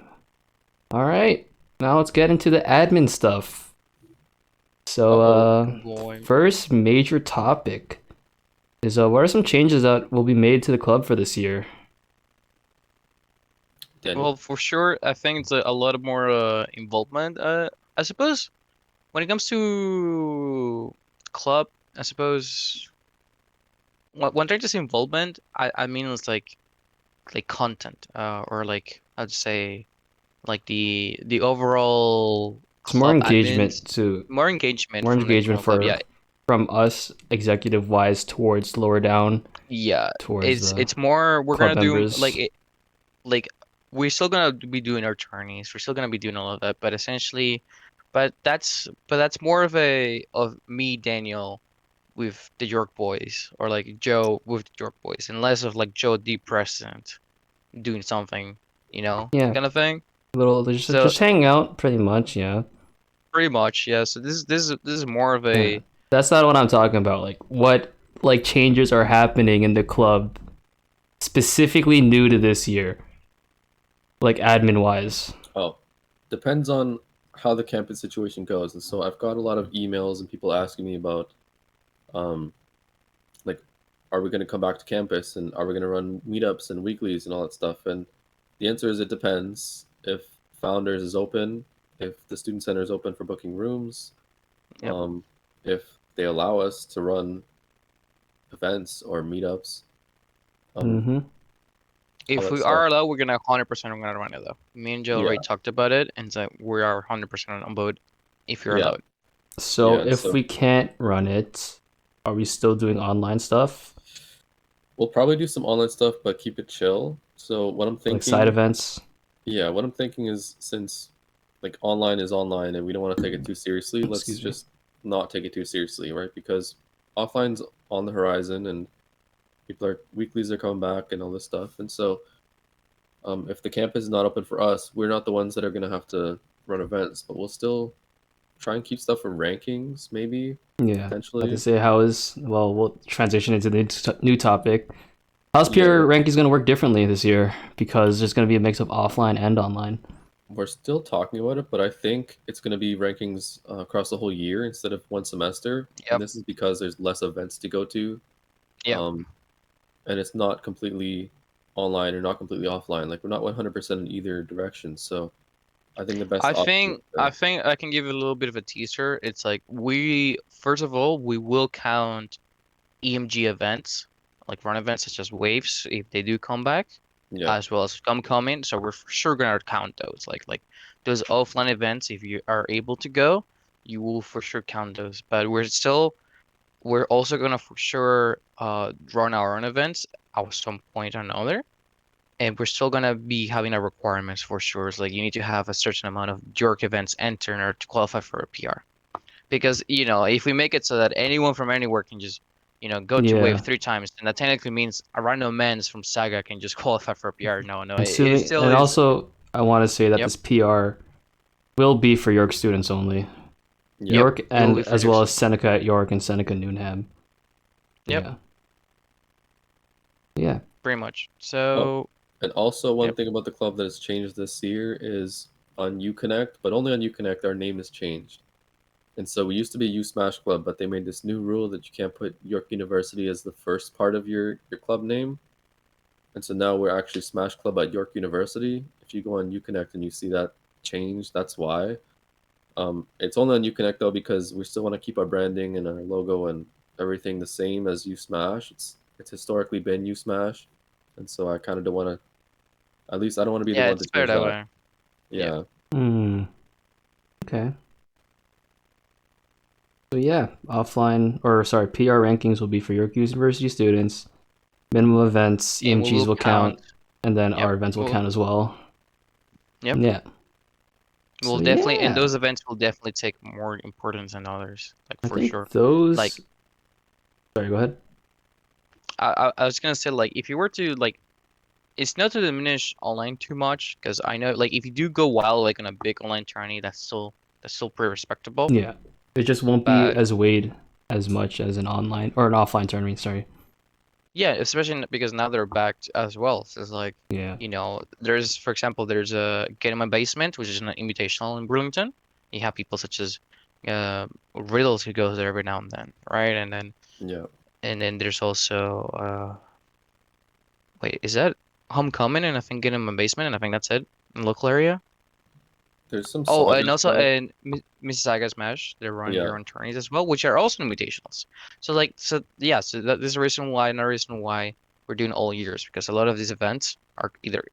A: All right. Now let's get into the admin stuff. So,
C: Boy.
A: first major topic is what are some changes that will be made to the club for this year?
B: Daniel.
C: Well, for sure, I think it's a lot more involvement. I suppose when it comes to club, I suppose when trying to say involvement, I mean it's like content, or like I'd say like the overall
A: It's more
C: club admins,
A: engagement to
C: more
A: more engagement
C: from the club.
A: for
C: Yeah,
A: from us executive wise towards lower down
C: yeah.
A: towards the
C: It's more we're
A: club
C: gonna do
A: members.
C: like we're still gonna be doing our tourneys. We're still gonna be doing all of that, but essentially, but that's more of me, Daniel, with the York boys, or like Joe with the York boys, and less of like Joe the president doing something,
A: Yeah,
C: kind of thing.
A: little
C: So
A: just hanging out pretty much. Yeah,
C: pretty much, yeah. So this is more of
A: yeah.
C: a
A: That's not what I'm talking about. Like what like changes are happening in the club specifically new to this year, like admin wise.
B: Oh, depends on how the campus situation goes. And so I've got a lot of emails and people asking me about, um, like, are we going to come back to campus and are we going to run meetups and weeklies and all that stuff? And the answer is it depends. If Founders is open, if the student center is open for booking rooms,
C: yep.
B: if they allow us to run events or meetups, um,
A: Mm-hmm.
B: all
C: If
B: that
C: we
B: stuff.
C: are allowed, we're gonna 100% we're gonna run it though. Me and Joe already
B: Yeah,
C: talked about it, and so we are 100% on board if you're
B: yeah,
C: allowed.
A: So
B: yeah. And
A: if
B: so
A: we can't run it, are we still doing online stuff
B: we'll probably do some online stuff, but keep it chill. So what I'm
A: like side
B: thinking,
A: events?
B: yeah, what I'm thinking is since like online is online and we don't want to take it too seriously, let's
A: Excuse me.
B: just not take it too seriously, right? Because offline's on the horizon and weeklies are coming back and all this stuff. And so if the campus is not open for us, we're not the ones that are gonna have to run events, but we'll still try and keep stuff for rankings, maybe
A: Yeah. About to
B: potentially.
A: say we'll transition into the new topic. How's
B: Yeah,
A: peer rankings going to work differently this year? Because there's going to be a mix of offline and online.
B: we're still talking about it, but I think it's going to be rankings across the whole year instead of one semester. And
C: Yep.
B: this is because there's less events to go to,
C: Yep.
B: um, and it's not completely online or not completely offline. Like we're not 100% in either direction. So I think the best
C: I
B: option is
C: think I think I can give you a little bit of a teaser. It's like we first of all we will count EMG events, like run events such as waves if they do come back,
B: yeah,
C: as well as coming. So we're for sure gonna count those. Like those offline events, if you are able to go, you will for sure count those. But we're also gonna for sure run our own events at some point or another. And we're still gonna be having our requirements for sure. It's like you need to have a certain amount of York events entered in order to qualify for a PR. Because, if we make it so that anyone from anywhere can just, go to Wave
A: Yeah.
C: 3 times, and that technically means a random man from Saga can just qualify for a PR. No, no, it
A: Assuming,
C: still
A: and
C: is.
A: also, I want to say that
C: Yep,
A: this PR will be for York students only.
B: yeah.
C: yep,
A: York
C: it will
A: and
C: be for
A: as
C: your
A: well as
C: students.
A: Seneca at York and Seneca Newnham.
C: Yep,
A: Yeah. Yeah.
C: pretty much.
B: Oh,
C: So,
B: and also one
C: yep,
B: thing about the club that has changed this year is on UConnect, but only on UConnect, our name has changed. And so we used to be U Smash Club, but they made this new rule that you can't put York University as the first part of your club name. And so now we're actually Smash Club at York University. If you go on UConnect and you see that change, that's why. It's only on UConnect though because we still want to keep our branding and our logo and everything the same as U Smash. It's historically been U Smash, and so I kind of don't want to. At least I don't want to be the
C: yeah,
B: one to
C: it's better
B: change
C: that
B: that.
C: way. Yeah.
B: Yeah,
A: Hmm. Okay. So yeah, PR rankings will be for York University students. Minimum events,
C: And we
A: EMGs
C: will
A: will
C: count.
A: count, and then
C: Yep.
A: our events will
C: We'll,
A: count as well.
C: yep.
A: Yeah.
C: We'll
A: So
C: definitely, and
A: yeah,
C: those events will definitely take more importance than others, like
A: I
C: for
A: think
C: sure.
A: those.
C: Like,
A: Sorry, go ahead.
C: I was gonna say, like, if you were to like it's not to diminish online too much because I know like if you do go wild like on a big online tourney, that's still pretty respectable.
A: Yeah, it just won't be
C: But
A: as weighed as much as an online or an offline tournament. Sorry.
C: yeah, especially because now they're backed as well. So it's like,
A: Yeah.
C: there's for example, there's a Get in My Basement, which is an invitational in Burlington. You have people such as Riddles who goes there every now and then, right?
B: Yeah.
C: And then there's also wait, is that Homecoming? And I think get him a basement, and I think that's it in local area.
B: There's some
C: Oh, and
B: saga
C: also
B: stuff.
C: in Mississauga Smash, they run
B: Yeah.
C: your own tourneys as well, which are also invitationals. So like, so yeah, so that this is the reason why, another reason why we're doing all years, because a lot of these events are either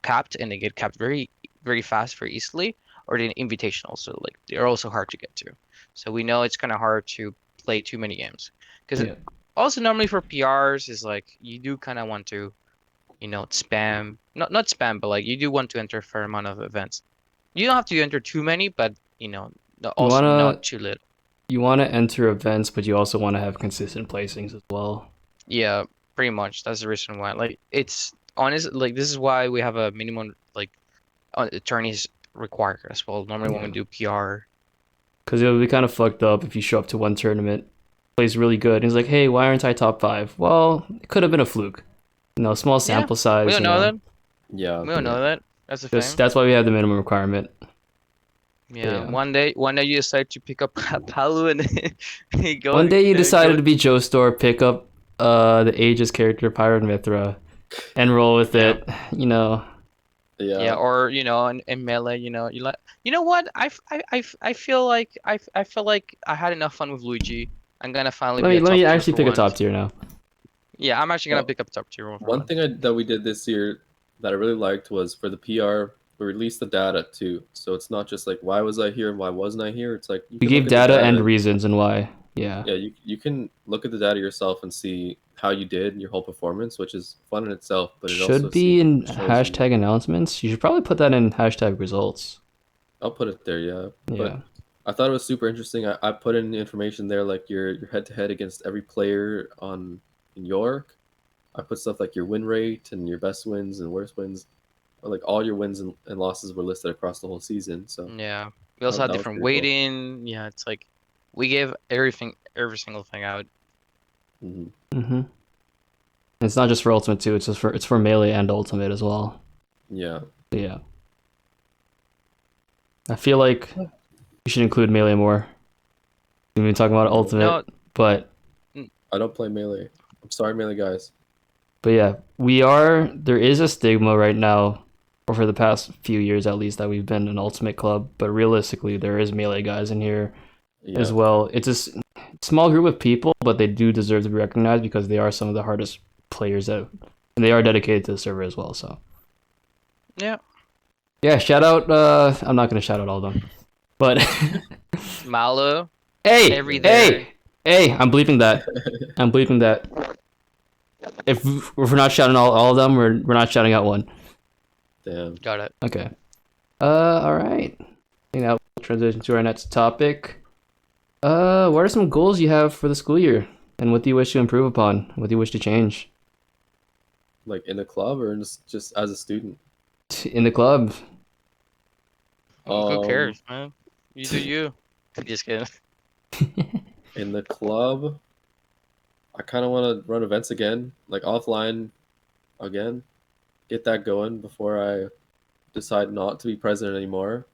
C: capped and they get capped very, very fast, very easily, or they're invitational. So like, they're also hard to get to. So we know it's kind of hard to play too many games, because
A: Yeah.
C: also normally for PRs is like you do kind of want to, spam, not spam, but like you do want to enter a fair amount of events. You don't have to enter too many, but
A: You
C: also
A: wanna
C: not too little.
A: you wanna enter events, but you also want to have consistent placings as well.
C: Yeah, pretty much. That's the reason why. Like, it's honest. Like, this is why we have a minimum like attorneys required as well. Normally, when we
A: Yeah.
C: do PR,
A: Because it would be kind of fucked up if you show up to one tournament, plays really good, and he's like, "Hey, why aren't I top five?" Well, it could have been a fluke. Small
C: yeah,
A: sample
C: we
A: size.
C: don't know that.
B: Yeah.
C: We don't
B: Yeah.
C: know that. That's the
A: Just
C: thing.
A: that's why we have the minimum requirement. But
C: Yeah,
A: yeah.
C: one day you decide to pick up Palu and then
A: One day you
C: go.
A: decided to be JoStorr, pick up the Aegis character Pyro Mithra, and roll with
C: Yeah.
A: it.
C: Yeah,
B: Yeah.
C: or in melee, you like, what? I feel like I feel like I had enough fun with Luigi. I'm gonna finally
A: Let
C: be
A: me
C: a
A: let
C: top
A: me
C: tier
A: actually
C: for
A: pick a top
C: once.
A: tier now.
C: Yeah, I'm actually gonna
B: Well,
C: pick up top tier one for
B: one
C: once.
B: thing that we did this year that I really liked was for the PR, we released the data too. So it's not just like why was I here and why wasn't I here? It's like you
A: We
B: can look
A: gave
B: at the
A: data
B: data
A: and
B: and
A: reasons and why. Yeah.
B: yeah, you can look at the data yourself and see how you did in your whole performance, which is fun in itself, but it also
A: Should be in
B: shows you.
A: hashtag announcements. You should probably put that in hashtag results.
B: I'll put it there, yeah.
A: Yeah.
B: But I thought it was super interesting. I put in the information there like your head to head against every player on in York. I put stuff like your win rate and your best wins and worst wins. Like all your wins and losses were listed across the whole season. So
C: Yeah, we also had
B: that was
C: different
B: pretty cool.
C: weighting. Yeah, it's like we gave everything, every single thing out.
B: Hmm.
A: Mm-hmm. It's not just for ultimate too. It's for melee and ultimate as well.
B: Yeah.
A: So, yeah. I feel like you should include melee more. We've been talking about
C: No,
A: ultimate, but
B: I don't play melee. I'm sorry, melee guys.
A: yeah, there is a stigma right now, or for the past few years at least, that we've been an ultimate club. But realistically, there is melee guys in here as
B: Yeah.
A: well. It's small group of people, but they do deserve to be recognized because they are some of the hardest players out, and they are dedicated to the server as well. So
C: yeah,
A: yeah, shout out. I'm not gonna shout out all of them, but
C: Malo,
A: hey,
C: every there.
A: hey, I'm bleeping that. I'm bleeping that. If we're not shouting all of them, we're not shouting out one.
B: Damn.
C: Got it.
A: Okay. All right. I think that will transition to our next topic. What are some goals you have for the school year, and what do you wish to improve upon? What do you wish to change
B: Like in the club or just as a student?
A: in the club?
C: Who
B: Um,
C: cares, man? You do you. Just kidding.
B: in the club, I kind of want to run events again, like offline again. Get that going before I decide not to be president anymore.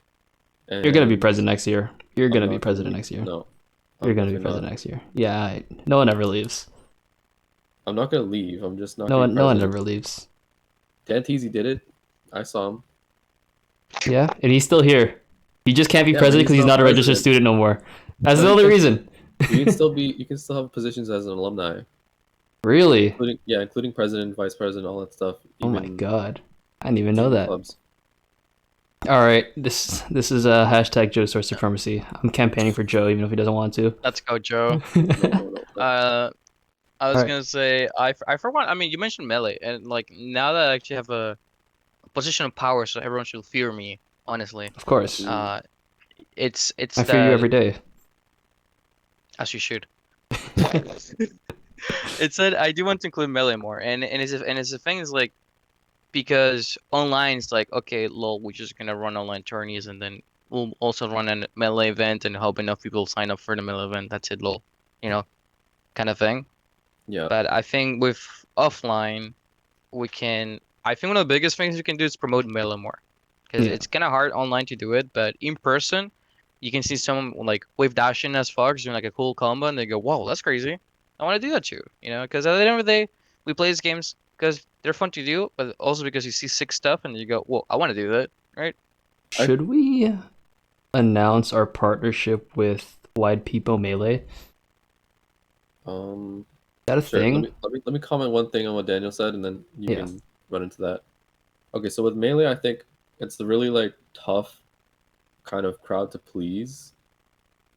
A: You're gonna be
B: And
A: president next year. You're
B: I'm
A: gonna be
B: not gonna
A: president
B: leave.
A: next year.
B: No,
A: You're
B: I'm
A: gonna be
B: definitely not.
A: president next year. Yeah, no one ever leaves.
B: I'm not gonna leave. I'm just not
A: No
B: gonna be
A: one
B: president.
A: ever leaves.
B: Dan Teasy did it. I saw him.
A: Yeah, and he's still here. He just can't be
B: Yeah, but
A: president because
B: he's
A: he's
B: not
A: not a registered
B: president.
A: student no more. That's
B: No,
A: the
B: you
A: only
B: can.
A: reason.
B: You can still be. You can still have positions as an alumni,
A: Really?
B: including president, vice president, all that stuff.
A: Oh my
B: Even
A: god. I didn't even know that.
B: clubs.
A: All right, this is a hashtag JoStorr supremacy. I'm campaigning for Joe, even if he doesn't want to.
C: Let's go, Joe.
B: No, no, no, no.
C: I
A: All
C: was
A: right,
C: gonna say I for one. I mean, you mentioned melee, and like now that I actually have a position of power, so everyone should fear me. Honestly,
A: of course.
B: Ooh.
C: it's
A: I fear you
C: that,
A: every day.
C: as you should. It said I do want to include melee more, and it's the thing is like, because online it's like, okay, lol, we're just gonna run online tourneys, and then we'll also run a melee event and hope enough people sign up for the melee event. That's it, lol, you know, kind of thing.
B: Yeah,
C: But I think with offline, we can. I think one of the biggest things you can do is promote melee more, because
A: Yeah.
C: it's kind of hard online to do it, but in person, you can see someone like wave dashing as Fox doing like a cool combo, and they go, "Whoa, that's crazy! I want to do that too." You know, because at the end of the day, we play these games because they're fun to do, but also because you see sick stuff and you go, "Whoa, I want to do that!" Right?
A: Should we announce our partnership with Wide People Melee? Is that a
B: Sure.
A: thing?
B: Let me comment one thing on what Daniel said, and then you
A: Yeah.
B: can run into that. Okay, so with Melee, I think it's the really like tough kind of crowd to please.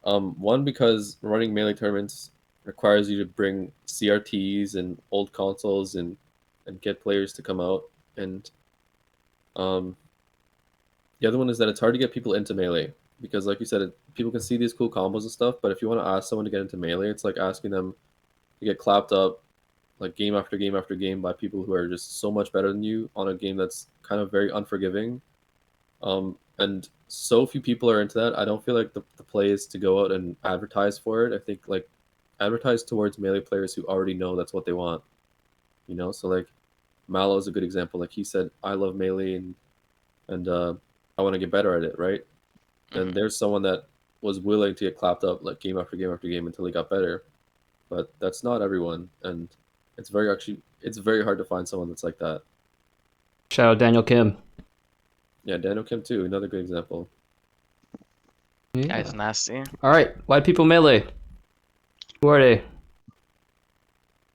B: One, because running Melee tournaments requires you to bring CRTs and old consoles and get players to come out, and the other one is that it's hard to get people into Melee because, like you said, people can see these cool combos and stuff, but if you want to ask someone to get into Melee, it's like asking them to get clapped up like game after game after game by people who are just so much better than you on a game that's kind of very unforgiving. And so few people are into that. I don't feel like the play is to go out and advertise for it. I think like advertise towards Melee players who already know that's what they want. You know, so like Mallow is a good example. Like he said, I love Melee and I want to get better at it, right? And there's someone that was willing to get clapped up like game after game after game until he got better. But that's not everyone, and it's very hard to find someone that's like that.
A: Shout out Daniel Kim.
B: Yeah, Daniel Kim too, another good example.
C: Yeah, it's
A: Yeah.
C: nasty.
A: All right, Wide People Melee. Who are they?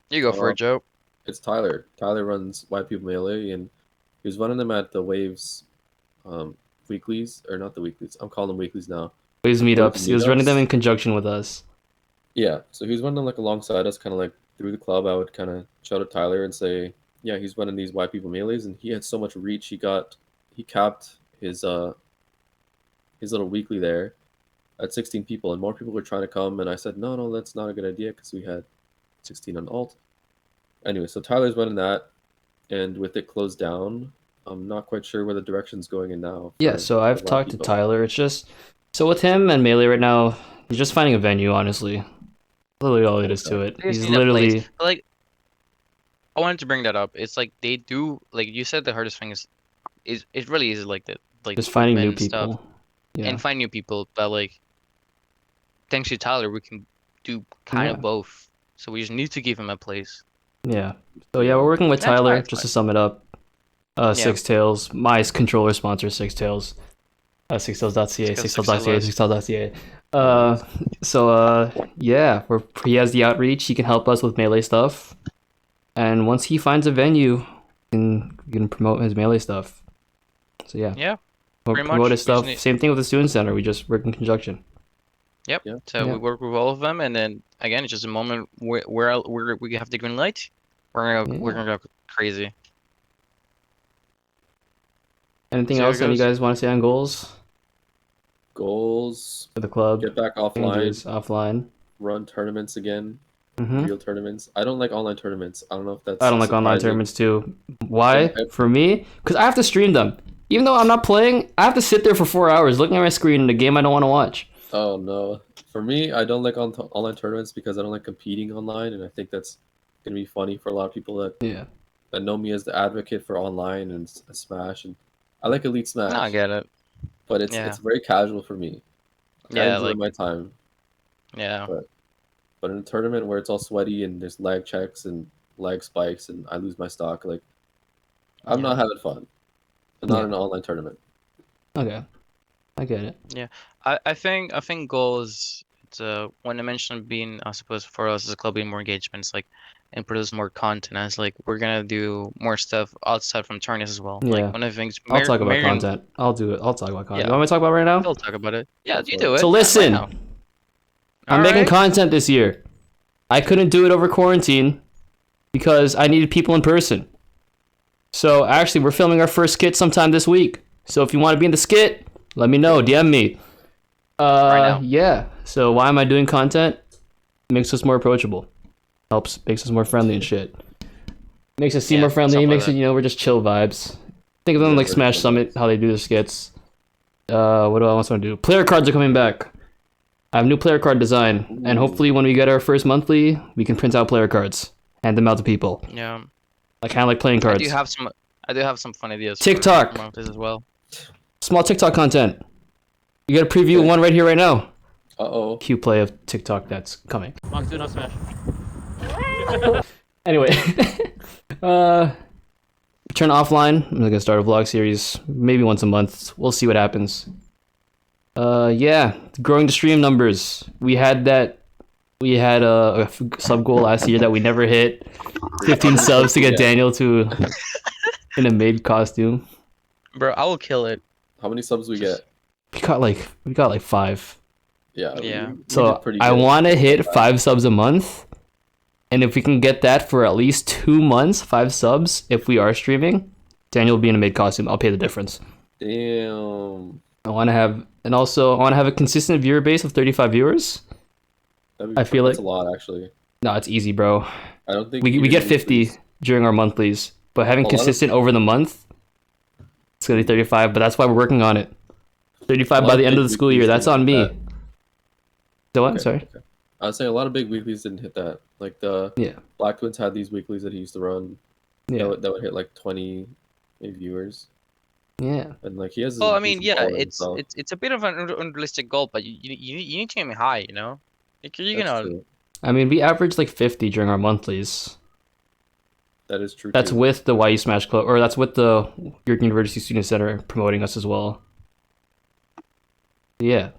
C: You go for it, Joe.
B: It's Tyler. Tyler runs White People Melee, and he was running them at the Waves weeklies, or not the weeklies. I'm calling them weeklies now.
A: Waves meetups. He was running them
B: Meetups.
A: in conjunction with us.
B: Yeah, so he was running like alongside us, kind of like through the club. I would kind of shout at Tyler and say, yeah, he's running these White People Melees, and he had so much reach. He capped his little weekly there at 16 people, and more people were trying to come. And I said, no, that's not a good idea because we had 16 on alt. Anyway, so Tyler's running that, and with it closed down, I'm not quite sure where the direction's going in now.
A: Yeah, so I've
B: White
A: talked to
B: People.
A: Tyler. It's just so with him and Melee right now, he's just finding a venue. Honestly, literally all it is to it.
C: They just
A: He's
C: need a place.
A: literally
C: But, like, I wanted to bring that up. It's like they do, like you said, the hardest thing is it really is like the
A: just finding new
C: movement and stuff,
A: people. Yeah,
C: and find new people. But like, thanks to Tyler, we can do kind
A: Yeah.
C: of both. So we just need to give him a place.
A: yeah. So yeah, we're working with
C: That's
A: Tyler.
C: fine,
A: Just to
C: fine.
A: sum it up, Six Tails. My controller sponsor, Six Tails. Sixtails.ca, Sixtails.ca, Sixtails.ca. Yeah, he has the outreach. He can help us with Melee stuff, and once he finds a venue, we can promote his Melee stuff. So yeah,
C: Yeah.
A: we'll
C: pretty
A: promote
C: much.
A: his
C: We just
A: stuff.
C: need-
A: Same thing with the student center. We just work in conjunction.
C: Yep.
B: Yeah.
C: So
A: Yeah.
C: we work with all of them, and then again, it's just a moment where we have the green light. We're gonna go crazy.
A: Anything
C: See how it
A: else that you
C: goes.
A: guys want to say on goals
B: Goals:
A: for the club?
B: get back offline,
A: Changes offline.
B: run tournaments again,
A: Hmm.
B: real tournaments. I don't like online tournaments. I don't know if that's
A: I don't like online
B: surprising.
A: tournaments too. Why?
B: I-
A: For me, because I have to stream them. Even though I'm not playing, I have to sit there for 4 hours looking at my screen in a game I don't want to watch.
B: Oh no. For me, I don't like online tournaments because I don't like competing online, and I think that's gonna be funny for a lot of people
A: Yeah.
B: that know me as the advocate for online and Smash. And I like Elite Smash,
C: No, I get it.
B: but it's
C: Yeah.
B: very casual for me. I
C: Yeah,
B: enjoy
C: like
B: my time,
C: yeah.
B: but in a tournament where it's all sweaty and there's lag checks and lag spikes and I lose my stock, like I'm
C: Yeah.
B: not having fun. And not
A: Yeah.
B: in an online tournament.
A: Okay. I get it.
C: I think goal is it's when I mentioned being I suppose for us as a club being more engagements like and produce more content as like we're gonna do more stuff outside from tournaments as well.
A: Yeah.
C: Like one of the things
A: I'll talk about
C: Marion
A: content. I'll do it. I'll talk about content.
C: Yeah.
A: You want me to talk about it right now?
C: will talk about it. Yeah,
B: Go
C: you
B: for
C: do it.
A: So
C: Yeah,
A: listen,
C: right now.
A: I'm making
C: Alright.
A: content this year. I couldn't do it over quarantine because I needed people in person. So actually, we're filming our first skit sometime this week. So if you want to be in the skit, let me know. DM me.
C: Right now.
A: Yeah. So why am I doing content? Makes us more approachable. Makes us more friendly and shit. Makes us seem
C: Yeah,
A: more friendly.
C: something like
A: Makes it, we're just chill vibes. Think of them
B: Yeah,
A: like
B: very
A: Smash
B: chill
A: Summit, how they do the skits. What do I want to do? Player cards are coming back. I have new player card design, and hopefully when we get our first monthly, we can print out player cards, hand them out to people.
C: Yeah.
A: Like kind of like playing
C: I
A: cards.
C: do have some fun ideas
A: TikTok.
C: for this as well.
A: Small TikTok content. You got a preview
B: Okay.
A: one right here, right now.
B: Uh-oh.
A: Cue play of TikTok that's coming.
D: Monsoon Smash.
A: Anyway, turn offline. I'm gonna start a vlog series, maybe once a month. We'll see what happens. Yeah, growing the stream numbers. We had a sub goal last year that we never hit. 15 subs to get Daniel to in a maid costume.
C: Bro, I will kill it.
B: How many subs we get?
A: We got like 5.
B: Yeah.
C: Yeah.
B: We
A: So
B: did pretty
A: I
B: good.
A: want to hit 5 subs a month, and if we can get that for at least 2 months, 5 subs, if we are streaming, Daniel will be in a maid costume. I'll pay the difference.
B: Damn.
A: I want to have a consistent viewer base of 35 viewers. I feel
B: that's
A: like-
B: a lot, actually.
A: No, it's easy, bro.
B: I don't think
A: We
B: even
A: get 50
B: weeklies-
A: during our monthlies, but having
B: A lot of-
A: consistent over the month, it's gonna be 35. But that's why we're working on it. 35
B: A
A: by
B: lot
A: the
B: of
A: end of
B: big
A: the school year.
B: weeklies
A: That's
B: didn't
A: on
B: hit
A: me.
B: that.
A: The what?
B: Okay,
A: Sorry.
B: okay. I was saying a lot of big weeklies didn't hit that. Like the
A: Yeah.
B: Black Twins had these weeklies that he used to run.
A: Yeah.
B: That would hit like 20 viewers,
A: Yeah.
B: and like he has.
C: Well,
B: a
C: I mean,
B: decent
C: yeah,
B: following
C: it's
B: himself.
C: it's a bit of an unrealistic goal, but you need to aim high, you know. Like you're
B: That's
C: gonna
B: true.
A: I mean, we average like 50 during our monthlies.
B: That is true.
A: That's
B: too.
A: with the YU Smash Club, or that's with the York University Student Center promoting us as well. Yeah.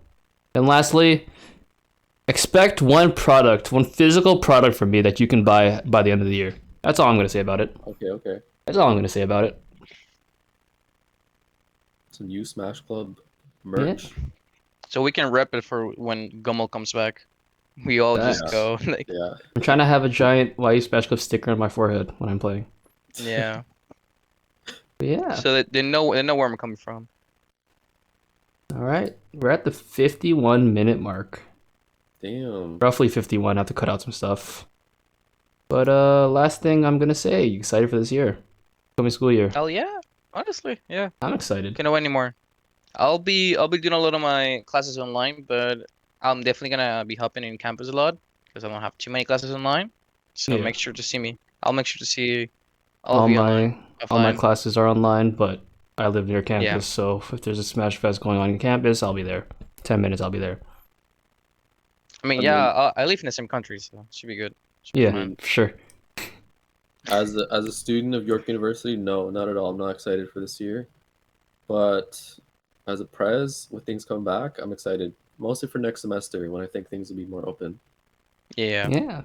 A: And lastly, expect one physical product from me that you can buy by the end of the year. That's all I'm going to say about it.
B: Okay.
A: That's all I'm going to say about it.
B: Some new Smash Club merch.
C: so we can rep it for when Gummel comes back. We all just
A: Facts.
C: go like,
B: Yeah.
A: I'm trying to have a giant YU Smash Club sticker on my forehead when I'm playing.
C: yeah.
A: But yeah.
C: So that they know where I'm coming from.
A: All right. We're at the 51-minute mark.
B: Damn.
A: Roughly 51. I have to cut out some stuff. But last thing I'm going to say, you excited for this year? Coming school year.
C: Hell yeah. Honestly, yeah.
A: I'm excited.
C: Can't wait anymore. I'll be doing a lot of my classes online, but I'm definitely gonna be hopping in campus a lot because I don't have too many classes online. So
A: Yeah.
C: make sure to see me. I'll make sure to see all
A: All
C: of you
A: my
C: online.
A: all my
C: offline.
A: classes are online, but I live near campus,
C: Yeah.
A: so if there's a Smash Fest going on in campus, I'll be there. 10 minutes, I'll be there.
C: I mean,
B: I
C: yeah,
B: mean-
C: I live in the same country, so it should be good. Should be
A: Yeah,
C: fine.
A: for sure.
B: As a student of York University, no, not at all. I'm not excited for this year. But as a prez, with things coming back, I'm excited. Mostly for next semester when I think things will be more open.
C: Yeah.
A: Yeah.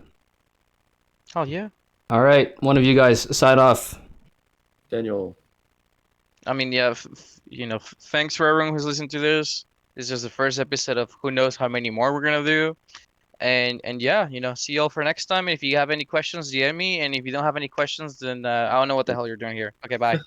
C: Oh yeah.
A: All right, one of you guys sign off.
B: Daniel,
C: I mean, yeah. Thanks for everyone who's listened to this. This is just the first episode of who knows how many more we're gonna do. And yeah, see y'all for next time. And if you have any questions, DM me. And if you don't have any questions, then I don't know what the hell you're doing here. Okay, bye.